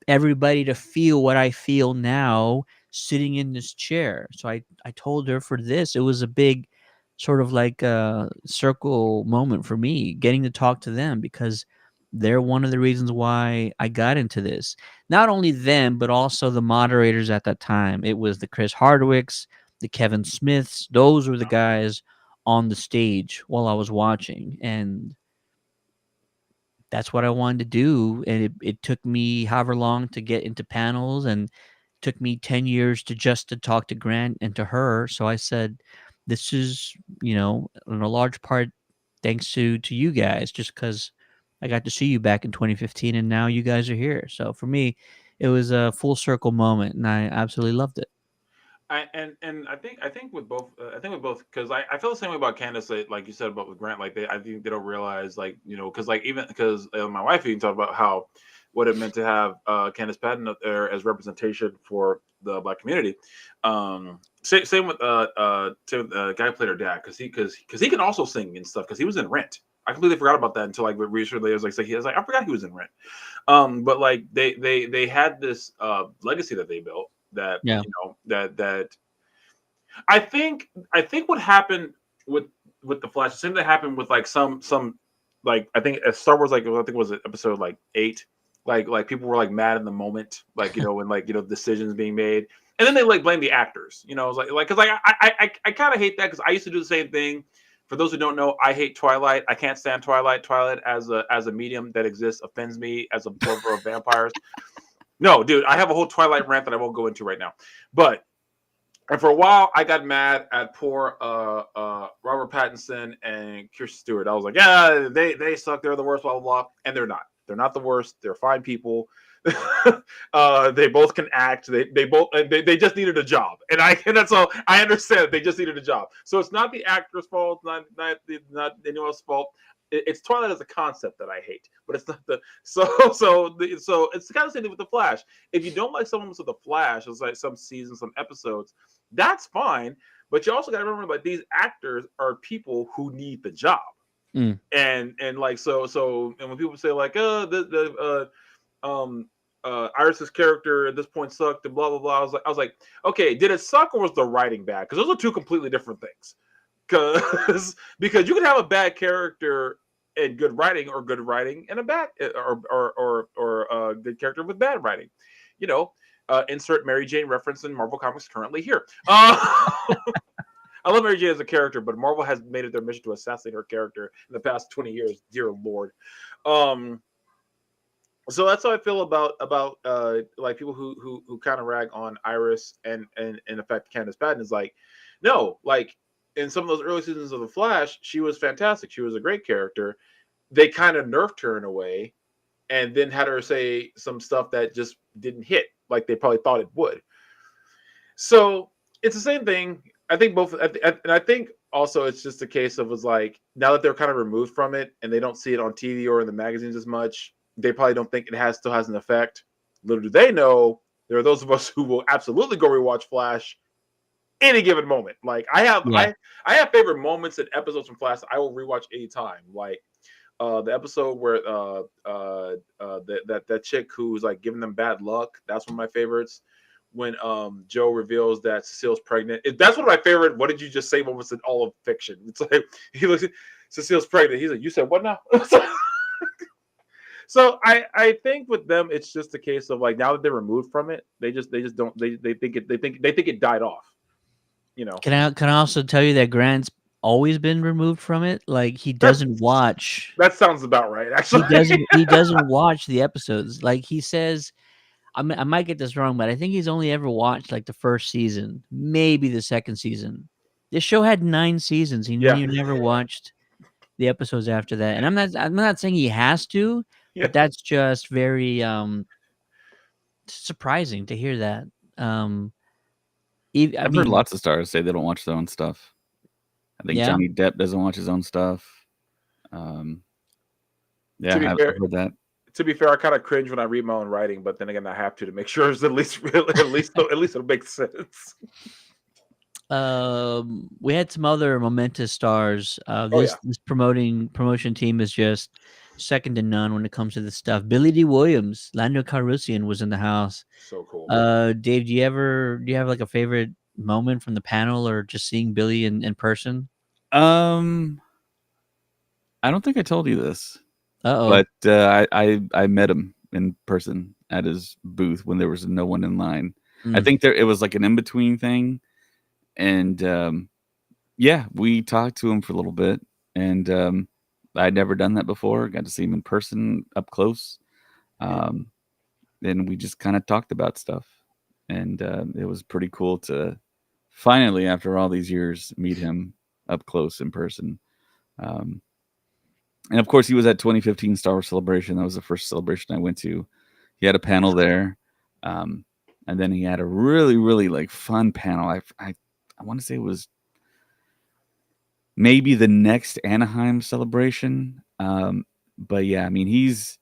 everybody to feel what I feel now sitting in this chair. So I told her for this, it was a big sort of like a circle moment for me, getting to talk to them, because they're one of the reasons why I got into this. Not only them, but also the moderators at that time. It was the Chris Hardwicks, the Kevin Smiths. Those were the guys on the stage while I was watching. And that's what I wanted to do. And it took me however long to get into panels, and took me 10 years to talk to Grant and to her. So I said, this is, in a large part, thanks to you guys, just because I got to see you back in 2015 and now you guys are here. So for me, it was a full circle moment and I absolutely loved it. I think with both, because I feel the same way about Candace, like you said about with Grant. Like I think they don't realize, like, because like even because my wife even talked about how what it meant to have Candace Patton up there as representation for the Black community. Same with guy who played her dad, because he can also sing and stuff, because he was in Rent. I completely forgot about that until like recently. I was like I forgot he was in Rent. But like they had this legacy that they built, that Yeah. that I think what happened with the Flash, the same that happened with like some like, I think Star Wars, like I think it was episode like 8, like people were like mad in the moment, like, when like, decisions being made, and then they like blame the actors, it was like because like I kind of hate that, because I used to do the same thing. For those who don't know, I hate Twilight. I can't stand Twilight. Twilight as a medium that exists offends me as a lover of vampires. No, dude, I have a whole Twilight rant that I won't go into right now. But and for a while, I got mad at poor Robert Pattinson and Kirsten Stewart. I was like, yeah, they suck. They're the worst, blah blah blah. And they're not. They're not the worst. They're fine people. They both can act. They just needed a job, and that's all. I understand. They just needed a job. So it's not the actor's fault. Not anyone else's fault. It's Twilight as a concept that I hate, but it's not the so it's the kind of same thing with the Flash. If you don't like someone with the Flash, it's like some seasons, some episodes, that's fine. But you also got to remember, like, these actors are people who need the job, and like so and when people say like, Iris's character at this point sucked and blah blah blah, I was like, okay, did it suck or was the writing bad? Because those are two completely different things. Because you can have a bad character and good writing, or good writing and a bad or a good character with bad writing. Insert Mary Jane reference in Marvel Comics currently here. I love Mary Jane as a character, but Marvel has made it their mission to assassinate her character in the past 20 years. Dear Lord. So that's how I feel about like people who kind of rag on Iris and in effect Candace Patton. Is like, no, like, in some of those early seasons of The Flash, she was fantastic. She was a great character. They kind of nerfed her in a way, and then had her say some stuff that just didn't hit like they probably thought it would. So it's the same thing. I think both, and I think also it's just a case of, was like, now that they're kind of removed from it and they don't see it on TV or in the magazines as much, they probably don't think it still has an effect. Little do they know, there are those of us who will absolutely go rewatch Flash any given moment. Like I have Yeah. I have favorite moments and episodes from Flash I will rewatch anytime. Like the episode where that chick who's like giving them bad luck. That's one of my favorites. When Joe reveals that Cecile's pregnant. That's one of my favorite what did you just say moments in all of fiction. It's like he looks at Cecile's pregnant. He's like, you said what now? So I think with them it's just a case of like now that they're removed from it, they just don't they think it died off. You know. Can I also tell you that Grant's always been removed from it? Like he That doesn't watch. that sounds about right, He actually. doesn't. He doesn't watch the episodes. Like he says, I might get this wrong, but I think he's only ever watched like the first season, maybe the second season. This show had 9 seasons. He Yeah. never watched the episodes after that. And I'm not saying he has to, Yeah. but that's just very surprising to hear that. I've heard lots of stars say they don't watch their own stuff. I think Yeah. Johnny Depp doesn't watch his own stuff. Yeah, To be I've fair- heard that. To be fair, I kind of cringe when I read my own writing, but then again, I have to make sure it's at least it makes sense. We had some other momentous stars. This promotion team is just second to none when it comes to this stuff. Billy D. Williams, Lando Calrissian was in the house. So cool. Dave, do you have like a favorite moment from the panel or just seeing Billy in person? I don't think I told you this, Uh-oh. but I met him in person at his booth when there was no one in line. I think it was like an in-between thing. And yeah, we talked to him for a little bit, and I'd never done that before. Got to see him in person up close. And we just kind of talked about stuff, and it was pretty cool to finally, after all these years, meet him up close in person. And of course, he was at 2015 Star Wars Celebration. That was the first celebration I went to. He had a panel there, and then he had a really, really like fun panel. I want to say it was maybe the next Anaheim celebration. But yeah, I mean, he's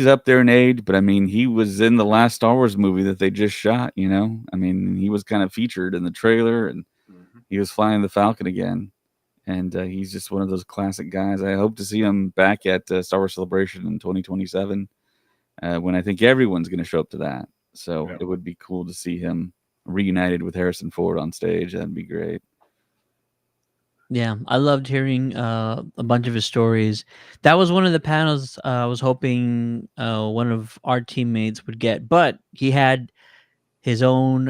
up there in age, but I mean, he was in the last Star Wars movie that they just shot, you know? I mean, he was kind of featured in the trailer, and he was flying the Falcon again. And he's just one of those classic guys. I hope to see him back at Star Wars Celebration in 2027, when I think everyone's going to show up to that. So It would be cool to see him reunited with Harrison Ford on stage. That'd be great. Yeah, I loved hearing a bunch of his stories. That was one of the panels I was hoping one of our teammates would get, but he had his own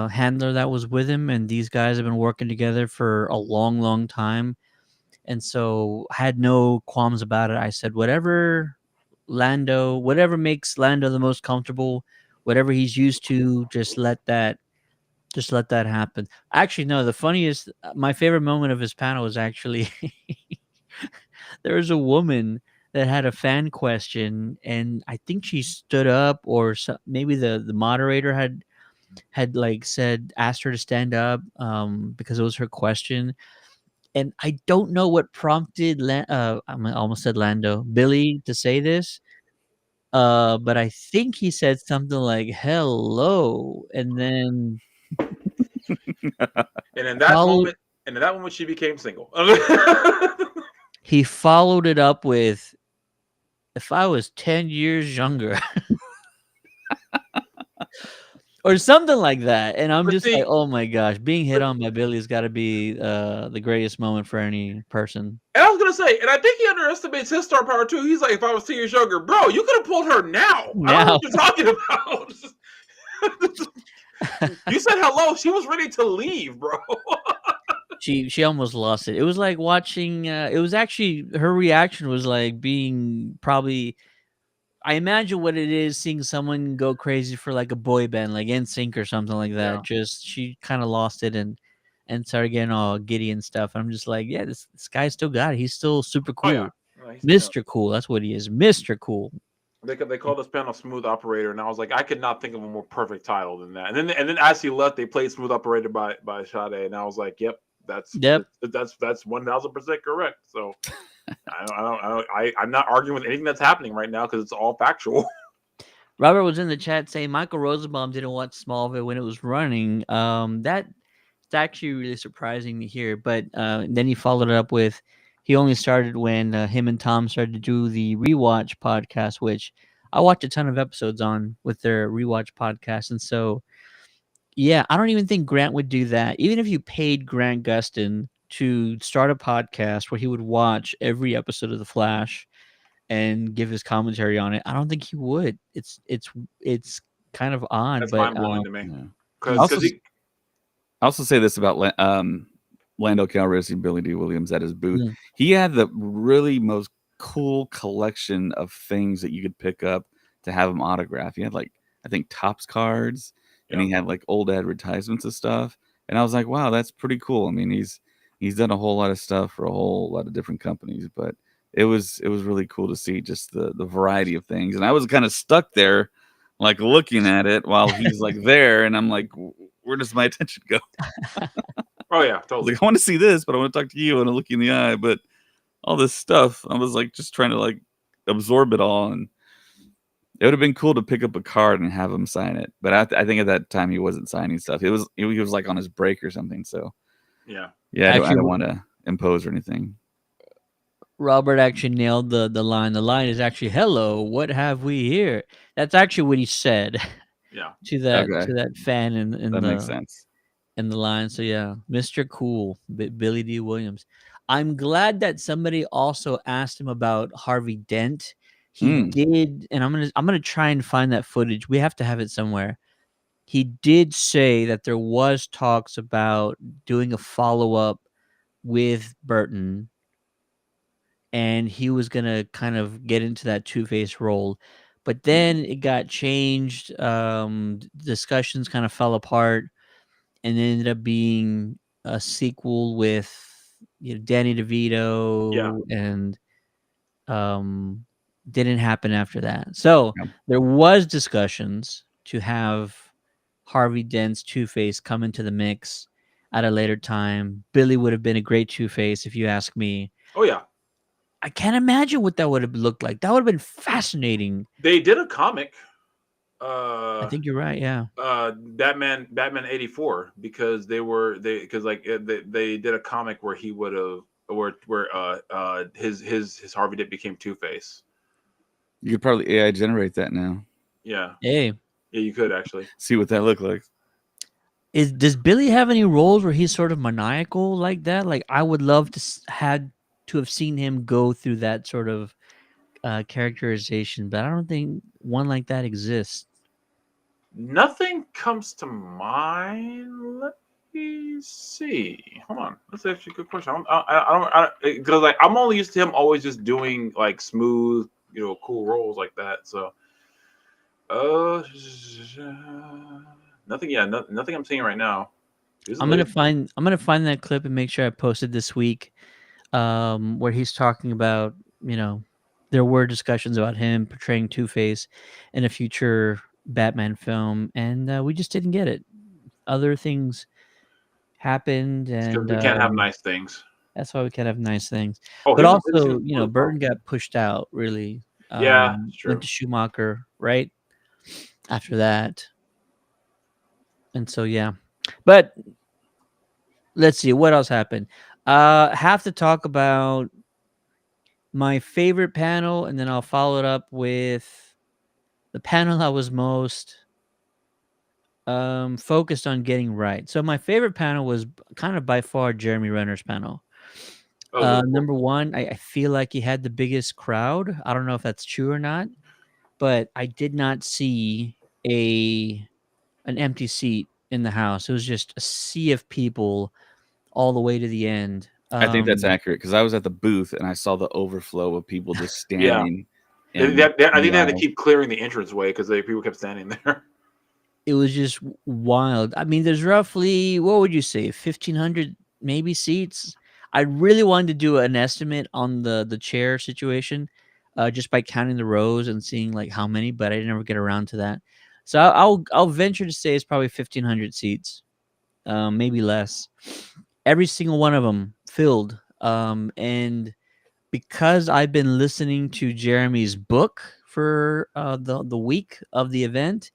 handler that was with him, and these guys have been working together for a long, long time. And so I had no qualms about it. I said, whatever makes Lando the most comfortable, whatever he's used to, just let that happen. Actually, no, my favorite moment of his panel was actually there was a woman that had a fan question, and I think she stood up, or maybe the moderator had like asked her to stand up because it was her question. And I don't know what prompted I almost said Lando, Billy, to say this. But I think he said something like hello, and then and in that moment she became single. He followed it up with, if I was 10 years younger. Or something like that. And I'm just like, oh my gosh, being hit on by Billy has got to be the greatest moment for any person. And I was gonna say, and I think he underestimates his star power too. He's like, if I was 10 years younger, bro, you could have pulled her now. I don't know what you're talking about. You said hello. She was ready to leave, bro. She almost lost it. It was like watching. It was actually, her reaction was like being probably. I imagine what it is seeing someone go crazy for like a boy band, like NSYNC or something like that. Yeah. Just she kind of lost it and started getting all giddy and stuff. I'm just like, yeah, this guy still got it. He's still super cool. Oh, yeah. Mr. Cool. That's what he is. Mr. Cool. They called this panel Smooth Operator, and I was like, I could not think of a more perfect title than that. And then as he left, they played Smooth Operator by Sade, and I was like, yep, that's 1000% correct. So I'm not arguing with anything that's happening right now because it's all factual. Robert was in the chat saying Michael Rosenbaum didn't watch Smallville when it was running. That's actually really surprising to hear. But then he followed it up with he only started when him and Tom started to do the rewatch podcast, which I watched a ton of episodes on with their rewatch podcast. And so, yeah, I don't even think Grant would do that. Even if you paid Grant Gustin to start a podcast where he would watch every episode of The Flash and give his commentary on it, I don't think he would. It's kind of odd, That's but mind blowing to me. Yeah. Because Also, he, I also say this about Lando Calrissian, Billy D. Williams at his booth. Mm. He had the really most cool collection of things that you could pick up to have him autograph. He had like I think Topps cards, and he had like old advertisements and stuff. And I was like, wow, that's pretty cool. I mean, he's done a whole lot of stuff for a whole lot of different companies, but it was really cool to see just the variety of things. And I was kind of stuck there, like looking at it while he's like there, and I'm like, where does my attention go? oh yeah, I was totally. like, I want to see this, but I want to talk to you. I want to look you in the eye. But all this stuff, I was like just trying to like absorb it all. And it would have been cool to pick up a card and have him sign it. But I think at that time he wasn't signing stuff. He was like on his break or something. So Yeah. yeah, I Actually, don't want to impose or anything. Robert actually nailed the line. The line is actually, "Hello, what have we here?" That's actually what he said Yeah. to that Okay. fan in That makes the sense. line. So yeah, Mr. Cool, Billy D. Williams. I'm glad that somebody also asked him about Harvey Dent. He did, and I'm gonna try and find that footage. We have to have it somewhere. He did say that there was talks about doing a follow up with Burton, and he was gonna kind of get into that Two-Face role. But then it got changed. Discussions kind of fell apart, and it ended up being a sequel with Danny DeVito, and didn't happen after that. So Yeah. there was discussions to have Harvey Dent's Two-Face come into the mix at a later time. Billy would have been a great Two-Face if you ask me. Oh yeah. I can't imagine what that would have looked like. That would have been fascinating. They did a comic. I think you're right. Yeah. Batman 84 because they did a comic where he would have where his Harvey Dent became Two-Face. You could probably AI generate that now. Yeah. Hey, Yeah, you could actually see what that looked like. does Billy have any roles where he's sort of maniacal like that? Like I would love to have seen him go through that sort of characterization, but I don't think one like that exists. Nothing comes to mind. Let me see. Hold on. That's actually a good question. I don't because like I'm only used to him always just doing like smooth, cool roles like that. So, nothing. Yeah, nothing I'm seeing right now. I'm gonna find that clip and make sure I post it this week, where he's talking about there were discussions about him portraying Two-Face in a future Batman film, and we just didn't get it. Other things happened, and we can't have nice things. that's why we can't have nice things. Oh, but here's also, a Burton got pushed out. Really, yeah, it's true. went to Schumacher right after that, and so yeah. But let's see what else happened. Have to talk about my favorite panel, and then I'll follow it up with the panel I was most focused on getting right. So my favorite panel was kind of by far Jeremy Renner's panel. Number one, I feel like he had the biggest crowd. I don't know if that's true or not, but I did not see an empty seat in the house. It was just a sea of people all the way to the end. I think that's accurate because I was at the booth and I saw the overflow of people just standing. I think they had to keep clearing the entranceway because people kept standing there. It was just wild. I mean, there's roughly, what would you say, 1,500 maybe seats? I really wanted to do an estimate on the chair situation, just by counting the rows and seeing like how many, but I didn't ever get around to that. So I'll venture to say it's probably 1,500 seats, maybe less. Every single one of them filled. And because I've been listening to Jeremy's book for the week of the event,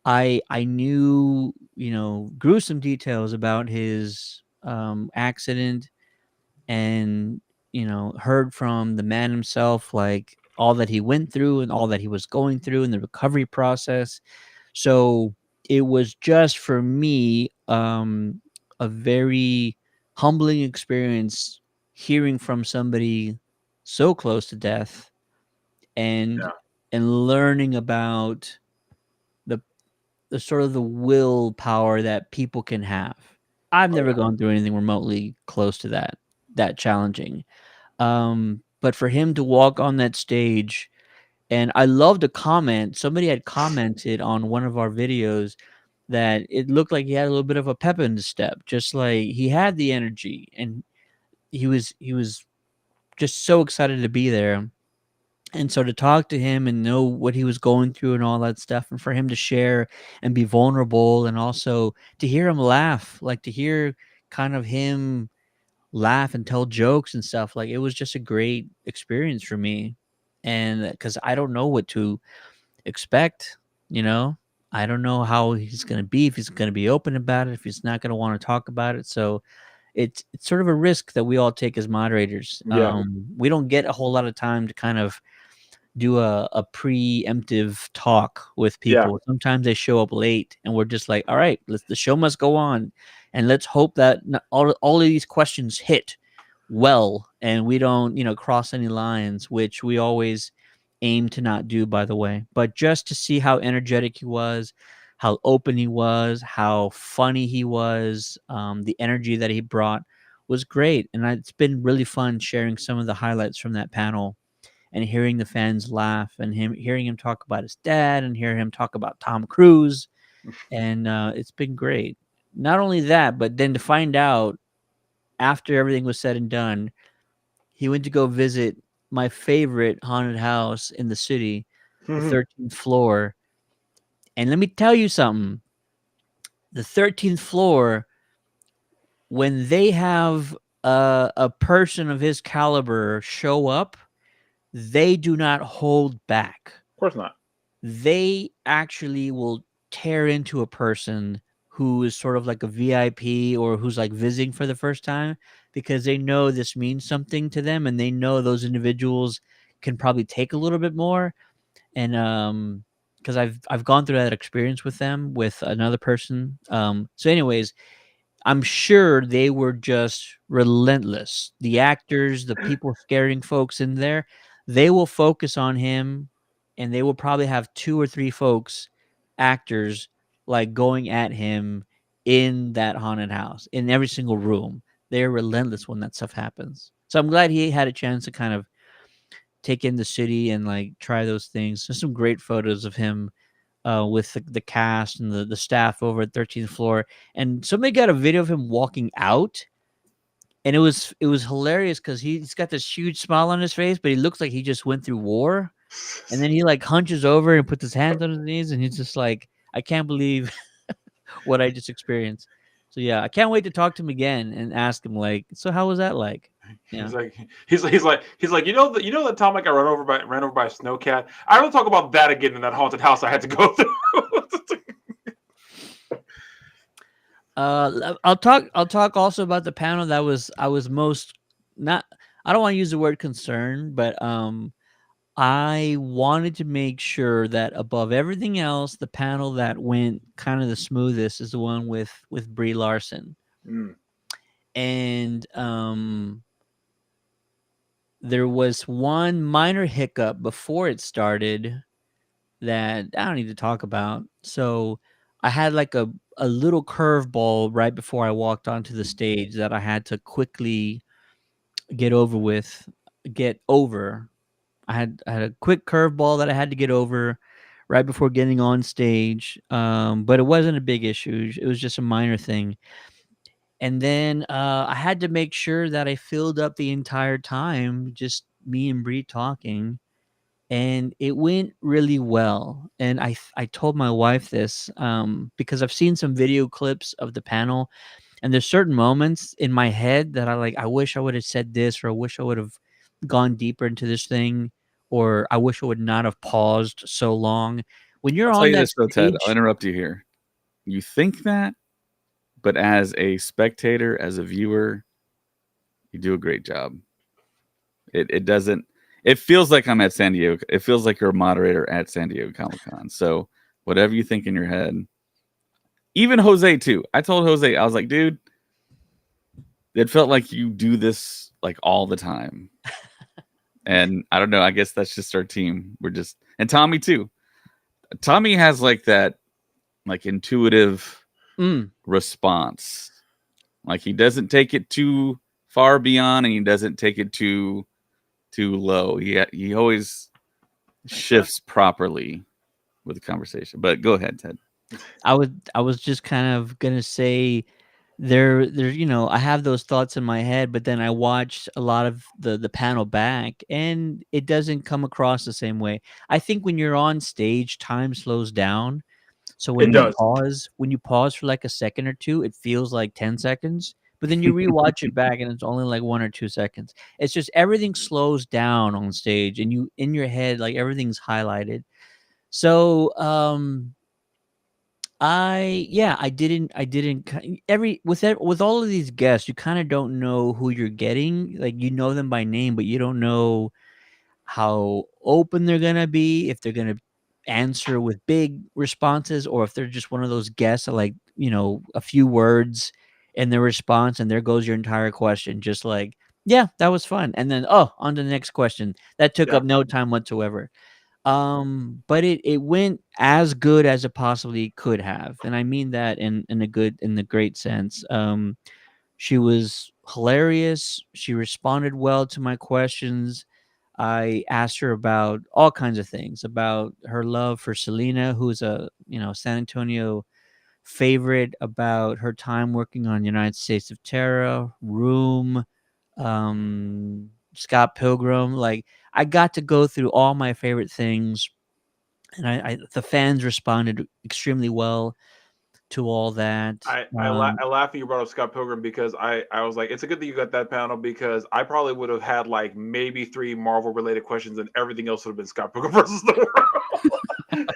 I knew, you know, gruesome details about his accident, and, you know, heard from the man himself, like all that he went through and all that he was going through in the recovery process. So it was just for me a very humbling experience hearing from somebody so close to death, and Yeah. learning about the the sort of the willpower that people can have. I've Oh never yeah. gone through anything remotely close to that challenging. But for him to walk on that stage, and I loved a comment. Somebody had commented on one of our videos that it looked like he had a little bit of a pep in his step, just like he had the energy, and he was just so excited to be there. And so to talk to him and know what he was going through and all that stuff, and for him to share and be vulnerable, and also to hear him laugh, like to hear kind of him laugh and tell jokes and stuff, like it was just a great experience for me. And because I don't know what to expect, you know, I don't know how he's going to be, if he's going to be open about it, if he's not going to want to talk about it. So it's sort of a risk that we all take as moderators. Yeah. We don't get a whole lot of time to kind of do a preemptive talk with Yeah. people. Sometimes they show up late, and we're just like, all right, the show must go on, and let's hope that all of these questions hit well, and we don't, you know, cross any lines, which we always aim to not do, by the way. But just to see how energetic he was, how open he was, how funny he was, the energy that he brought was great. And it's been really fun sharing some of the highlights from that panel, and hearing the fans laugh, and hearing him talk about his dad, and hear him talk about Tom Cruise. And it's been great. Not only that, but then to find out after everything was said and done, he went to go visit my favorite haunted house in the city, the 13th floor. And let me tell you something. The 13th floor, when they have a person of his caliber show up, they do not hold back. Of course not. They actually will tear into a person who is sort of like a VIP, or who's like visiting for the first time, because they know this means something to them, and they know those individuals can probably take a little bit more. And because I've gone through that experience with them, with another person. So anyways, I'm sure they were just relentless. The actors, the people scaring folks in there, they will focus on him, and they will probably have 2 or 3 folks, actors, like going at him in that haunted house, in every single room. They're relentless when that stuff happens. So I'm glad he had a chance to kind of take in the city and like try those things. There's some great photos of him with the cast and the staff over at 13th floor. And somebody got a video of him walking out, and it was hilarious because he's got this huge smile on his face, but he looks like he just went through war. And then he like hunches over and puts his hands on his knees, and he's just like, I can't believe what I just experienced. So yeah, I can't wait to talk to him again and ask him like, so how was that like? Yeah. He's like, that time I got ran over by a snowcat. I don't talk about that again in that haunted house I had to go through. I'll talk also about the panel that I was most not, I don't want to use the word concern, but I wanted to make sure that above everything else, the panel that went kind of the smoothest is the one with Brie Larson. Mm. And there was one minor hiccup before it started that I don't need to talk about. So I had like a little curveball right before I walked onto the stage that I had to quickly get over with. Get over. I had a quick curveball that I had to get over right before getting on stage. But it wasn't a big issue. It was just a minor thing. And then I had to make sure that I filled up the entire time, just me and Bree talking, and it went really well. And I told my wife this because I've seen some video clips of the panel, and there's certain moments in my head that I wish I would have said this, or I wish I would have gone deeper into this thing, or I wish I would not have paused so long. When you're I'll tell on you that this though, Ted. I'll stage, interrupt you here. You think that, but as a spectator, as a viewer, you do a great job. It doesn't. It feels like I'm at San Diego. It feels like you're a moderator at San Diego Comic-Con. So whatever you think in your head, even Jose too. I told Jose, I was like, dude, it felt like you do this like all the time. And I don't know. I guess that's just our team. We're just, and Tommy too. Tommy has like that, like intuitive response. Like he doesn't take it too far beyond, and he doesn't take it too low. He always shifts properly with the conversation. But go ahead, Ted. I was just kind of gonna say there's I have those thoughts in my head, but then I watched a lot of the panel back, and it doesn't come across the same way. I think when you're on stage, time slows down. So It does. when you pause for like a second or two, it feels like 10 seconds. But then you rewatch it back and it's only like 1 or 2 seconds. It's just everything slows down on stage, and you in your head, like everything's highlighted. So with all of these guests, you kind of don't know who you're getting. Like you know them by name, but you don't know how open they're gonna be, if they're gonna answer with big responses, or if they're just one of those guests that, like, a few words in their response, and there goes your entire question. Just like, yeah, that was fun. And then, oh, on to the next question. That took Yeah. up no time whatsoever. But it went as good as it possibly could have. And I mean that in the great sense. She was hilarious. She responded well to my questions. I asked her about all kinds of things, about her love for Selena, who's a San Antonio favorite, about her time working on United States of Terror, Room, Scott Pilgrim. Like I got to go through all my favorite things, and the fans responded extremely well to all that. I laugh at you brought up Scott Pilgrim because I was like, it's a good thing you got that panel because I probably would have had like maybe 3 Marvel related questions and everything else would have been Scott Pilgrim versus the world.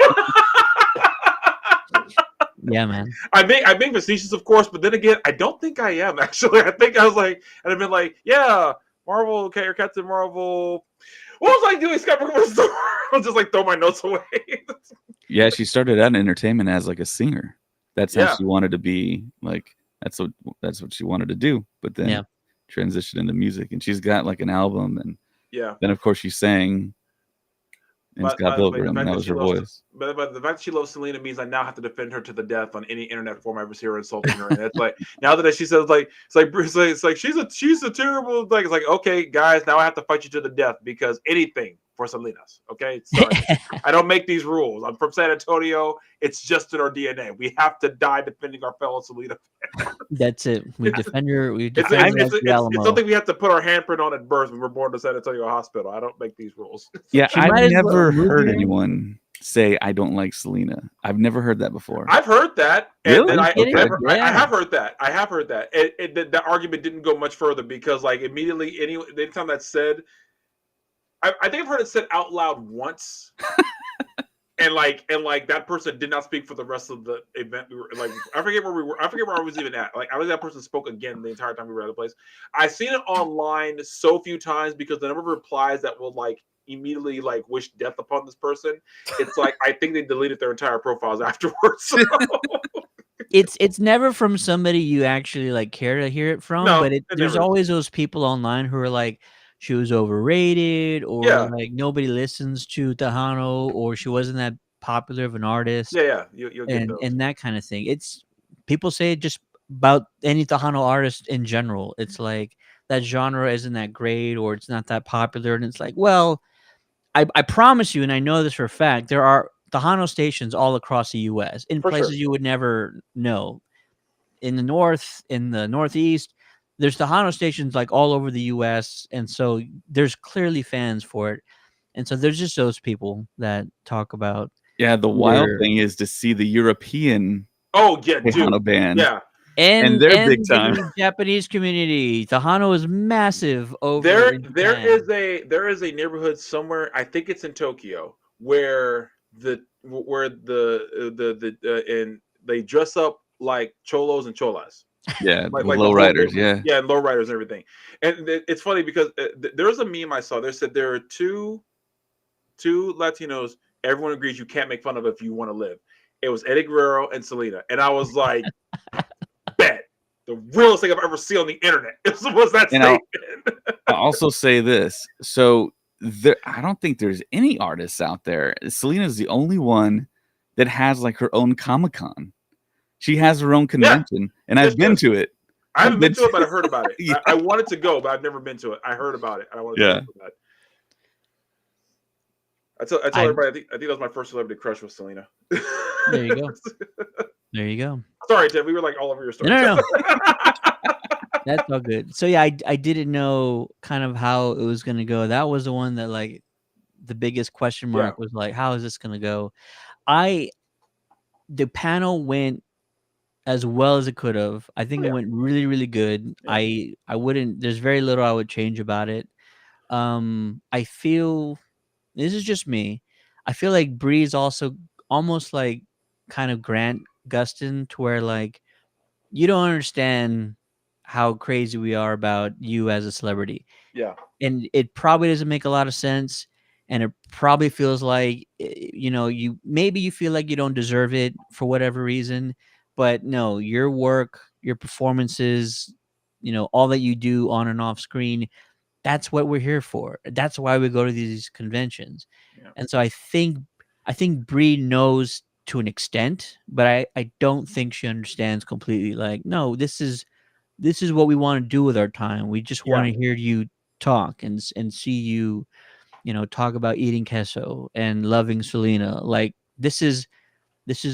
Yeah, man. I'm being facetious, of course, but then again, I don't think I am actually. I think I was like, and I've been like, yeah, Marvel, okay, or Captain Marvel. What was I doing, Scott Pilgrim versus the world? I'll just like throw my notes away. Yeah, she started out in entertainment as like a singer. That's how she wanted to be. Like that's what she wanted to do. But then transitioned into music, and she's got like an album, and then of course she sang in Scott Pilgrim, and that was her voice. But the fact that she loves Selena means I now have to defend her to the death on any internet forum I ever see her insulting her. And it's like now that she says it's like she's a terrible like it's like okay guys, now I have to fight you to the death because anything for Selena's. Okay, sorry. I don't make these rules. I'm from San Antonio. It's just in our DNA. We have to die defending our fellow Selena fans. That's it. We defend her. It's something we have to put our handprint on at birth when we're born to San Antonio Hospital. I don't make these rules. Yeah, I've never heard anyone say I don't like Selena. I've never heard that before. I've heard that. Really? And I have heard that. I have heard that. The argument didn't go much further because like immediately anytime that's said, I think I've heard it said out loud once. And that person did not speak for the rest of the event. We were like, I forget where we were. I forget where I was even at. Like, I was that person spoke again the entire time we were at the place. I've seen it online so few times because the number of replies that will like immediately like wish death upon this person. It's like I think they deleted their entire profiles afterwards. So. It's never from somebody you actually like care to hear it from, but there's always those people online who are like, she was overrated, or like nobody listens to Tejano, or she wasn't that popular of an artist. Yeah, you'll get those. And that kind of thing. It's people say it just about any Tejano artist in general. It's like that genre isn't that great, or it's not that popular, and it's like, well, I promise you, and I know this for a fact, there are Tejano stations all across the U.S. in places you would never know. In the north, in the northeast, there's Tejano stations like all over the U.S. And so there's clearly fans for it. And so there's just those people that talk about. Yeah, the wild thing is to see the European Tejano band. Yeah. and they're big time. the Japanese community. Tahano is massive over There in there Japan. is a neighborhood somewhere, I think it's in Tokyo, where and they dress up like cholos and cholas. Yeah, Like with the low whole riders. neighborhood. Yeah, Yeah, and lowriders and everything. And it's funny because there's a meme I saw. There said there are two Latinos everyone agrees you can't make fun of if you want to live. It was Eddie Guerrero and Selena. And I was like, bet. The realest thing I've ever seen on the internet was that And statement. I'll also say this. So I don't think there's any artists out there. Selena's the only one that has like her own Comic-Con. She has her own convention, and Yes, I've been yes. to it. I haven't been to it, but I heard about it. Yeah. I wanted to go, but I've never been to it. I heard about it, and I wanted to Yeah. go for that. I tell everybody, I think that was my first celebrity crush was Selena. There you go. There you go. Sorry, Tim. We were like all over your story. No. That's all good. So yeah, I didn't know kind of how it was gonna go. That was the one that like the biggest question mark was like, how is this gonna go? The panel went as well as it could have. I think it went really, really good. Yeah. I wouldn't. There's very little I would change about it. I feel this is just me. I feel like Bree's also almost like kind of Grant Gustin, to where like you don't understand how crazy we are about you as a celebrity. Yeah. And it probably doesn't make a lot of sense. And it probably feels like, you feel like you don't deserve it for whatever reason. But no, your work, your performances, all that you do on and off screen, that's what we're here for. That's why we go to these conventions. Yeah. And so I think Bree knows to an extent, but I don't think she understands completely. Like, no, this is what we want to do with our time. We just want to hear you talk and see you, talk about eating queso and loving Selena. Like this is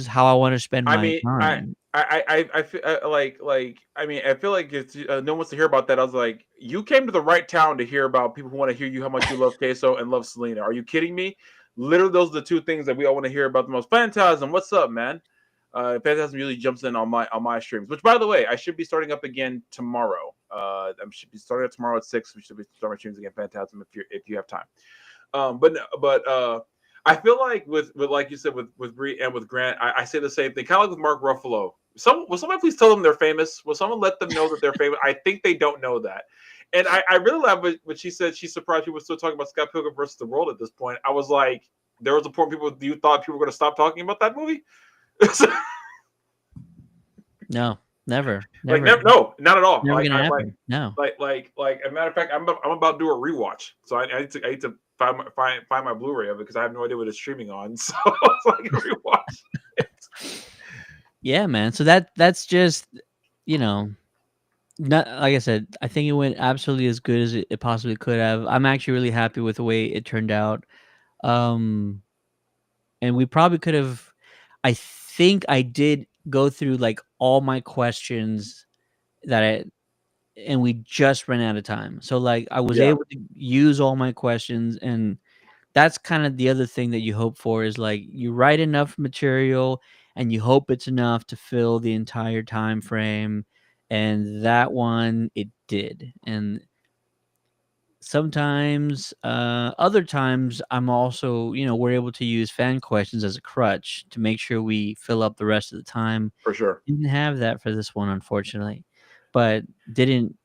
how I want to spend my time. I feel I feel like it's no one wants to hear about that. I was like, you came to the right town to hear about people who want to hear you how much you love queso and love Selena. Are you kidding me? Literally, those are the two things that we all want to hear about the most. Phantasm, what's up, man? Phantasm usually jumps in on my streams, which by the way, I should be starting up again tomorrow. I should be starting up tomorrow at 6. We should be starting my streams again, Phantasm, if you have time. I feel like with like you said with Bree and with Grant, I say the same thing. Kind of like with Mark Ruffalo. Will someone please tell them they're famous? Will someone let them know that they're famous? I think they don't know that. And I really love what she said. She's surprised people were still talking about Scott Pilgrim versus the World at this point. I was like, there was a point you thought people were going to stop talking about that movie? No, never. Like no, not at all. Never like, gonna happen. No. Like a matter of fact, I'm about to do a rewatch. So I need to find my Blu-ray of it because I have no idea what it's streaming on. So it's like a rewatch. Yeah, man. So that's just, not like I said, I think it went absolutely as good as it possibly could have. I'm actually really happy with the way it turned out. And we probably could have, I think I did go through like all my questions and we just ran out of time. So like I was able to use all my questions, and that's kind of the other thing that you hope for is like you write enough material and you hope it's enough to fill the entire time frame. And that one, it did. And sometimes, other times I'm also, we're able to use fan questions as a crutch to make sure we fill up the rest of the time. For sure. Didn't have that for this one, unfortunately, but didn't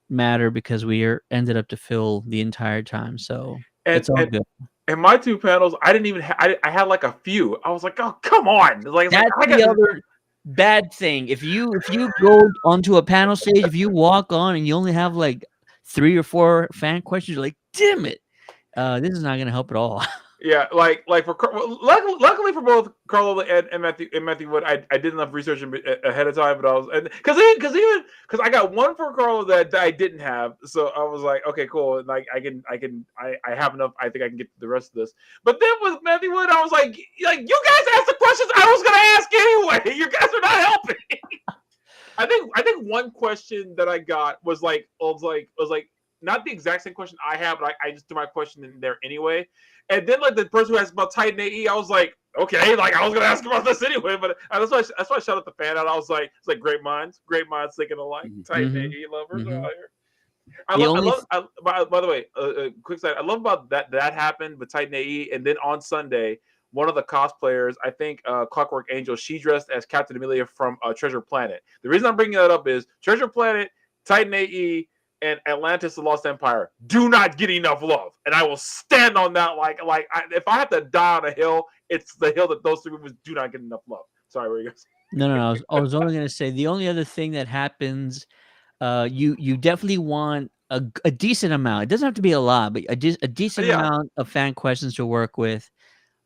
matter because we ended up to fill the entire time. So it's all good. And my two panels, I didn't even. I had like a few. I was like, oh come on! That's the other bad thing. If you go onto a panel stage, if you walk on and you only have like 3 or 4 fan questions, you're like, damn it, this is not going to help at all. Yeah, like for luckily for both Carlo and Matthew Wood, I did enough research ahead of time, but I was because I got one for Carlo that I didn't have, so I was like, okay, cool, like I have enough. I think I can get the rest of this. But then with Matthew Wood, I was like you guys asked the questions I was going to ask anyway. You guys are not helping. I think one question that I got was like not the exact same question I have, but I just threw my question in there anyway. And then like the person who asked about Titan AE, I was like, okay, like I was gonna ask about this anyway, but that's why I shut up the fan out. I was like, it's like great minds thinking alike. Mhm. Titan Mhm. AE lovers are Mhm. out here. The only By the way, quick side. I love about that happened with Titan AE, and then on Sunday, one of the cosplayers, I think Clockwork Angel, she dressed as Captain Amelia from Treasure Planet. The reason I'm bringing that up is Treasure Planet, Titan AE, and Atlantis: The Lost Empire do not get enough love, and I will stand on that. If I have to die on a hill, it's the hill that those three movies do not get enough love. Sorry, where you guys? no. I was only gonna say the only other thing that happens. You definitely want a decent amount. It doesn't have to be a lot, but a decent Yeah, amount of fan questions to work with.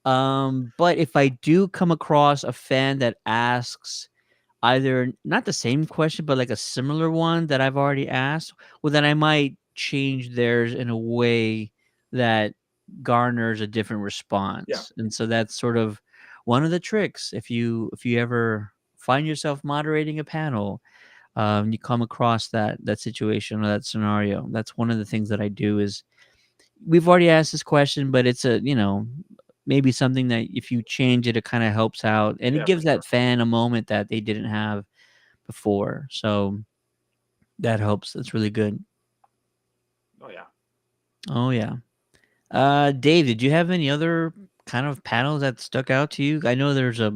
But if I do come across a fan that asks either not the same question, but like a similar one that I've already asked, well, then I might change theirs in a way that garners a different yeah, response. And so that's sort of one of the tricks. If you ever find yourself moderating a panel, you come across that situation or that scenario. That's one of the things that I do is we've already asked this question, but it's maybe something that if you change it, it kind of helps out and it yeah, for gives sure. that fan a moment that they didn't have before. So that helps. That's really good. Oh yeah. Oh yeah. Dave, did you have any other kind of panels that stuck out to you? I know there's a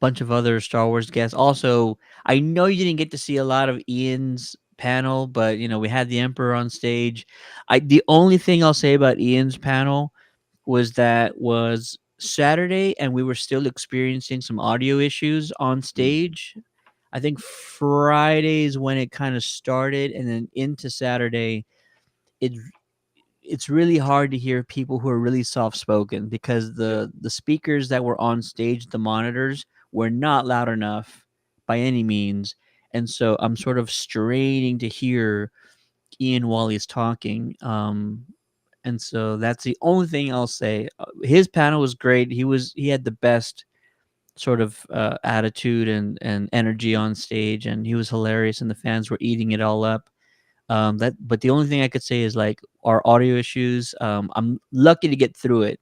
bunch of other Star Wars guests. Also, I know you didn't get to see a lot of Ian's panel, but we had the Emperor on stage. The only thing I'll say about Ian's panel was Saturday, and we were still experiencing some audio issues on stage. I think Fridays when it kind of started, and then into Saturday, it it's really hard to hear people who are really soft spoken because Yeah. the speakers that were on stage, the monitors were not loud enough by any means, and so I'm sort of straining to hear Ian while he's talking. And so that's the only thing I'll say. His panel was great. He had the best sort of attitude and energy on stage, and he was hilarious, and the fans were eating it all up. But the only thing I could say is like our audio issues. I'm lucky to get through it,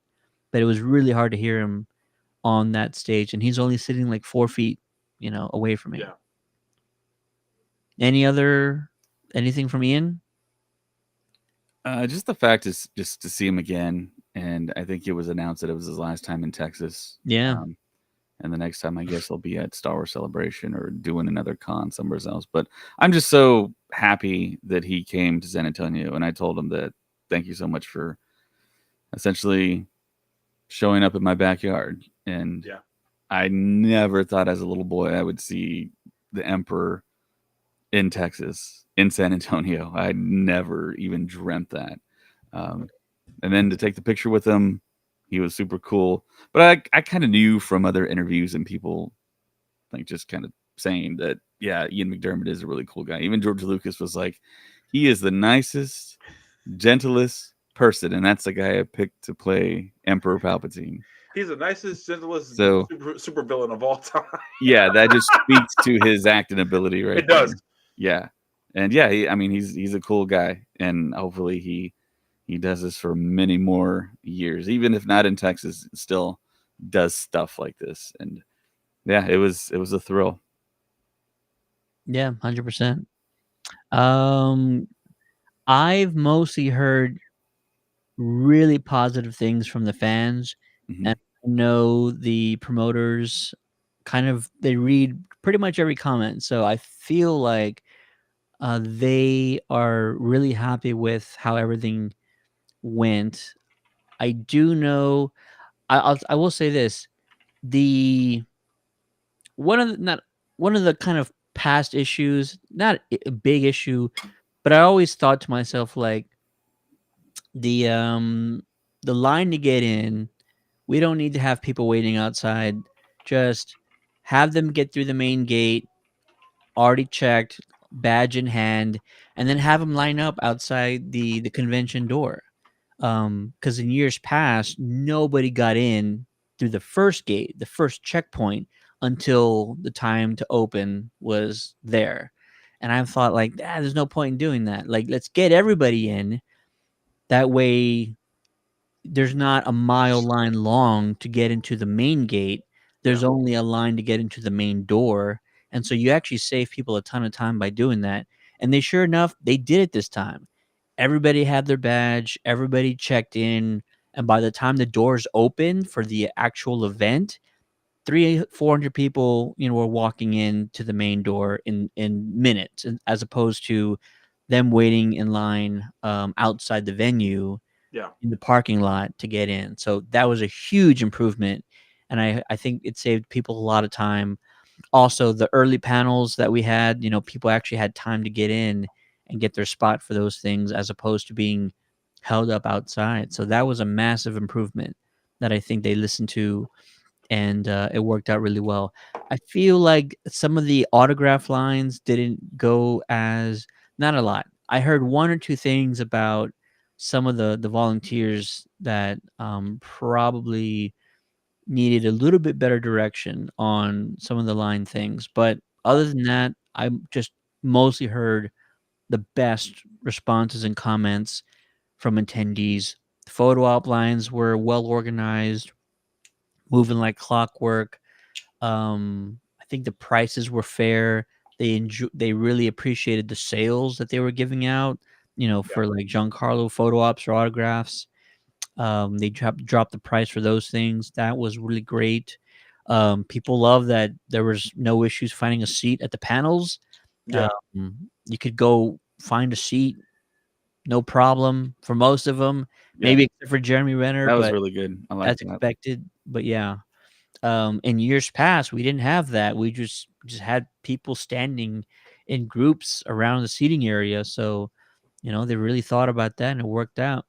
but it was really hard to hear him on that stage, and he's only sitting like 4 feet, away from me. Yeah. Anything from Ian? Just the fact is just to see him again, and I think it was announced that it was his last time in Texas. Yeah. And the next time I guess he'll be at Star Wars Celebration or doing another con somewhere else. But I'm just so happy that he came to San Antonio, and I told him that thank you so much for essentially showing up in my backyard. And Yeah. I never thought as a little boy I would see the Emperor in Texas, in San Antonio. I never even dreamt that. And then to take the picture with him, he was super cool. But I kind of knew from other interviews and people like just kind of saying that, yeah, Ian McDermott is a really cool guy. Even George Lucas was like, he is the nicest, gentlest person. And that's the guy I picked to play Emperor Palpatine. He's the nicest, gentlest So, super villain of all time. yeah, that just speaks to his acting ability right It does. there. Yeah. And yeah, he's a cool guy. And hopefully he does this for many more years, even if not in Texas, still does stuff like this. And yeah, it was a thrill. Yeah, 100%. I've mostly heard really positive things from the fans, Mhm. and I know the promoters they read pretty much every comment, so I feel like they are really happy with how everything went. I do know. I will say this: the one of the, not one of the kind of past issues, not a big issue, but I always thought to myself like the um the line to get in, we don't need to have people waiting outside. Just have them get through the main gate, already checked, badge in hand, and then have them line up outside the convention door. Because in years past, nobody got in through the first gate, the first checkpoint, until the time to open was there. And I thought, like, there's no point in doing that. Like, let's get everybody in. That way, there's not a mile line long to get into the main gate. There's Yeah. only a line to get into the main door. And so you actually save people a ton of time by doing that. And they sure enough, they did it this time. Everybody had their badge, everybody checked in, and by the time the doors opened for the actual event, 400 people, were walking in to the main door in minutes, as opposed to them waiting in line outside the venue Yeah. in the parking lot to get in. So that was a huge improvement, and I think it saved people a lot of time. Also, the early panels that we had, people actually had time to get in and get their spot for those things, as opposed to being held up outside. So that was a massive improvement that I think they listened to, and it worked out really well. I feel like some of the autograph lines didn't go as, not a lot. I heard one or two things about some of the volunteers that probably needed a little bit better direction on some of the line things. But other than that, I just mostly heard the best responses and comments from attendees. Photo outlines were well organized, moving like clockwork. I think the prices were fair. They really appreciated the sales that they were giving out, Yeah. for like Giancarlo photo ops or autographs. They dropped the price for those things. That was really great. People love that there was no issues finding a seat at the panels. Yeah. You could go find a seat, no problem for most of them. Yeah. Maybe except for Jeremy Renner, That was but really good. I like that's that. expected. But yeah, in years past, we didn't have that. We just had people standing in groups around the seating area. So, they really thought about that and it worked out.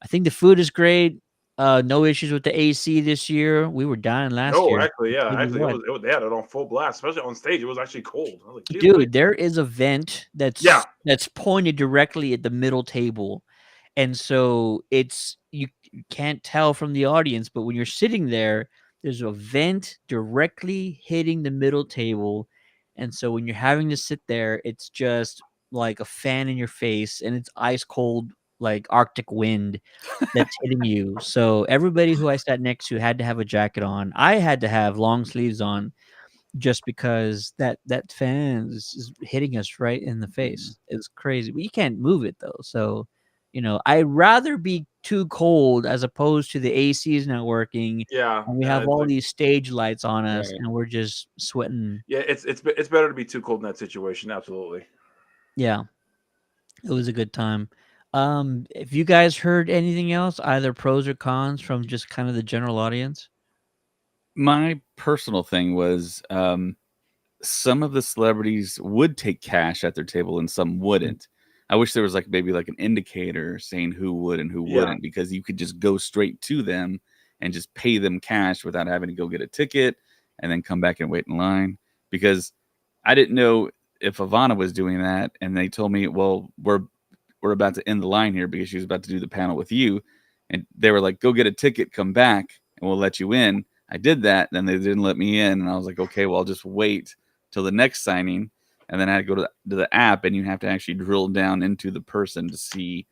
I think the food is great. No issues with the AC this year. We were dying last No, year. actually, yeah. I'll tell you Actually, what. it was they had it on full blast, especially on stage. It was actually cold. I was like, geez, Dude, there is a vent yeah. that's pointed directly at the middle table. And so you can't tell from the audience, but when you're sitting there, there's a vent directly hitting the middle table. And so when you're having to sit there, it's just like a fan in your face, and it's ice cold like Arctic wind that's hitting you. So everybody who I sat next to had to have a jacket on. I had to have long sleeves on, just because that fan is hitting us right in the Mhm. face. It's crazy. But you can't move it though. So, I'd rather be too cold as opposed to the AC is not working Yeah. and we have It's all like, these stage lights on us Right. and we're just sweating. yeah, it's better to be too cold in that situation. Absolutely. Yeah, it was a good time. If you guys heard anything else, either pros or cons from just kind of the general audience? My personal thing was some of the celebrities would take cash at their table and some wouldn't. I wish there was like maybe like an indicator saying who would and who Yeah. wouldn't, because you could just go straight to them and just pay them cash without having to go get a ticket and then come back and wait in line. Because I didn't know if Ivana was doing that, and they told me, well, we're about to end the line here because she was about to do the panel with you, and they were like, go get a ticket, come back, and we'll let you in. I did that, then they didn't let me in, and I was like, okay, well, I'll just wait till the next signing. And then I had to go to the app, and you have to actually drill down into the person to see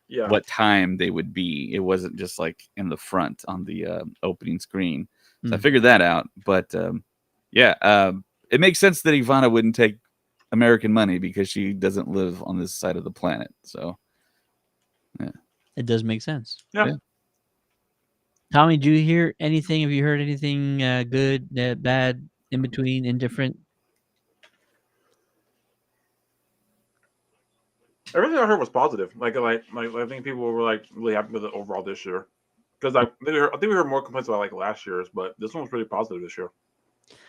Yeah. what time they would be. It wasn't just like in the front on the opening screen. So I Mm. figured that out. But it makes sense that Ivana wouldn't take American money because she doesn't live on this side of the planet. So It does make sense. Yeah. Yeah. Tommy, do you hear anything? Have you heard anything good, bad, in between, indifferent? Everything I heard was positive. Like I think people were like really happy with it overall this year. Because I think we heard more complaints about like last year's, but this one was pretty positive this year.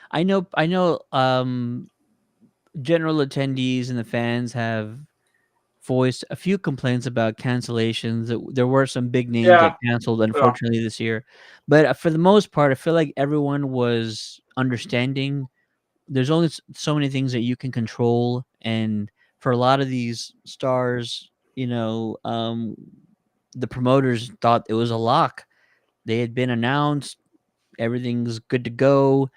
I know. General attendees and the fans have voiced a few complaints about cancellations. There were some big names that Yeah. canceled, Yeah. unfortunately, this year. But for the most part, I feel like everyone was understanding. There's only so many things that you can control, and for a lot of these stars, the promoters thought it was a lock. They had been announced, everything's good to go,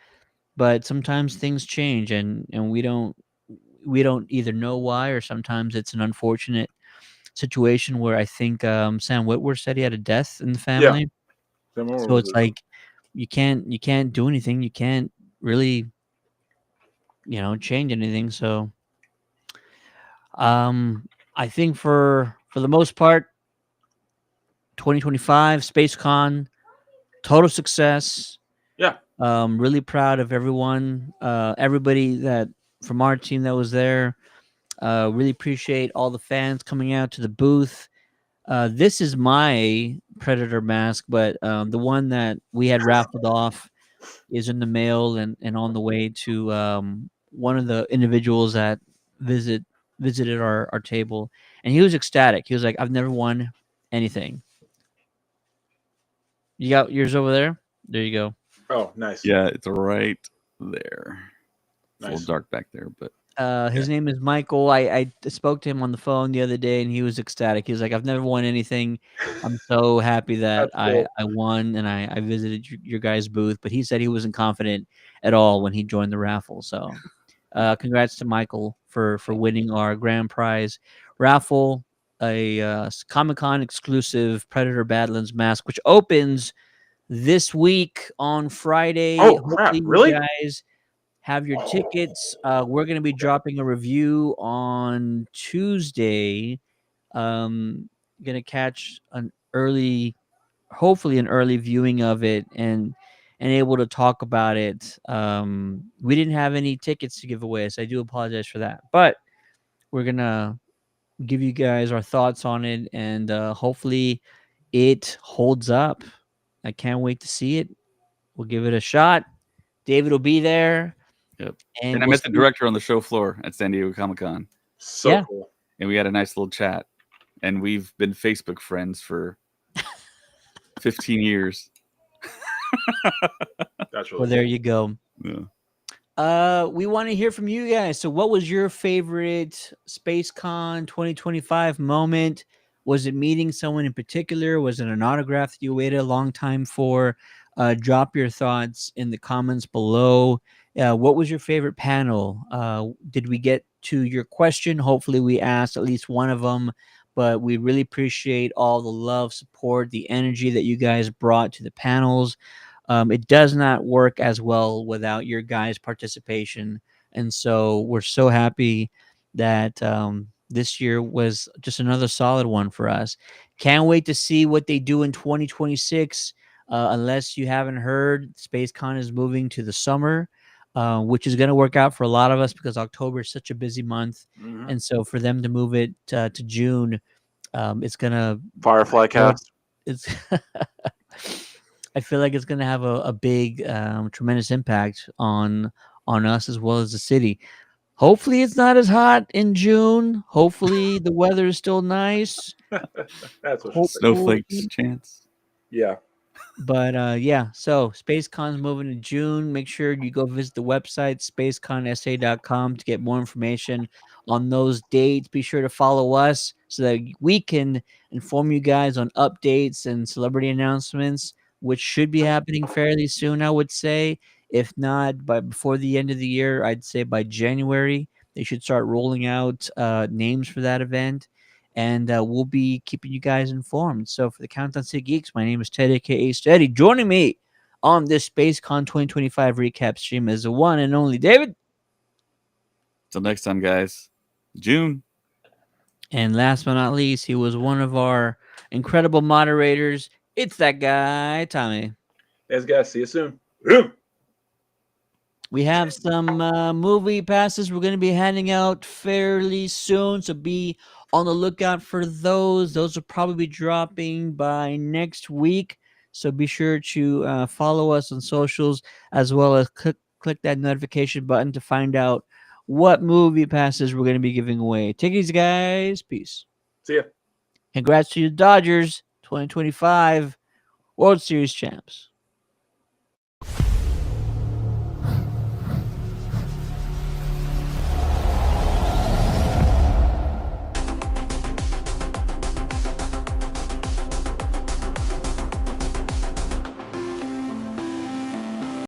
but sometimes things change, and we don't either know why, or sometimes it's an unfortunate situation where I think Sam Witwer said he had a death in the Yeah. family. Sam Witwer So was it's like you can't do anything. You can't really change anything. So I think for the most part, 2025 SpaceCon total success. yeah. Really proud of everyone, everybody that from our team that was there. Really appreciate all the fans coming out to the booth. This is my Predator mask, but the one that we had raffled off is in the mail and on the way to one of the individuals that visited our table, and he was ecstatic. He was like, "I've never won anything." You got yours over there. There you go. Oh, nice. Yeah, it's right there. It's a Nice. little dark back there, but His name is Michael. I spoke to him on the phone the other day, and he was ecstatic. He was like, "I've never won anything. I'm so happy that That's cool. I won, and I visited your guys' booth." But he said he wasn't confident at all when he joined the raffle. So, congrats to Michael for winning our grand prize raffle, a Comic Con exclusive Predator Badlands mask, which opens this week on Friday. Oh crap! Hopefully, you Really? guys have your tickets. We're going to be dropping a review on Tuesday. Going to catch an early, hopefully an early viewing of it and able to talk about it. We didn't have any tickets to give away, so I do apologize for that. But we're going to give you guys our thoughts on it, and hopefully it holds up. I can't wait to see it. We'll give it a shot. David will be there. yep. And And I we'll met the see. director on the show floor at San Diego Comic Con, So Yeah. cool. and we had a nice little chat. And we've been Facebook friends for 15 years. That's really Well, there you go. Yeah. We want to hear from you guys. So, what was your favorite SpaceCon 2025 moment? Was it meeting someone in particular? Was it an autograph that you waited a long time for? Drop your thoughts in the comments below. What was your favorite panel? Did we get to your question? Hopefully, we asked at least one of them. But we really appreciate all the love, support, the energy that you guys brought to the panels. It does not work as well without your guys' participation. And so we're so happy that this year was just another solid one for us. Can't wait to see what they do in 2026. Unless you haven't heard, SpaceCon is moving to the summer, which is going to work out for a lot of us because October is such a busy month. Mhm. And so for them to move it to June, it's going to Firefly cast. it's I feel like it's going to have a big, tremendous impact on us as well as the city. Hopefully, it's not as hot in June. Hopefully, the weather is still nice. That's what she said. Snowflakes chance. Yeah. But yeah, so SpaceCon's moving to June. Make sure you go visit the website, spaceconsa.com, to get more information on those dates. Be sure to follow us so that we can inform you guys on updates and celebrity announcements, which should be happening fairly soon, I would say. If not, by before the end of the year, I'd say by January, they should start rolling out names for that event. And we'll be keeping you guys informed. So for the Countdown City Geeks, my name is Ted, aka Steady. Joining me on this SpaceCon 2025 recap stream is the one and only David. Till next time, guys. June. And last but not least, he was one of our incredible moderators. It's that guy, Tommy. Thanks, guys. See you soon. We have some movie passes we're going to be handing out fairly soon, so be on the lookout for those. Those will probably be dropping by next week, so be sure to follow us on socials as well as click that notification button to find out what movie passes we're going to be giving away. Take it easy, guys. Peace. See ya. Congrats to the Dodgers, 2025 World Series champs.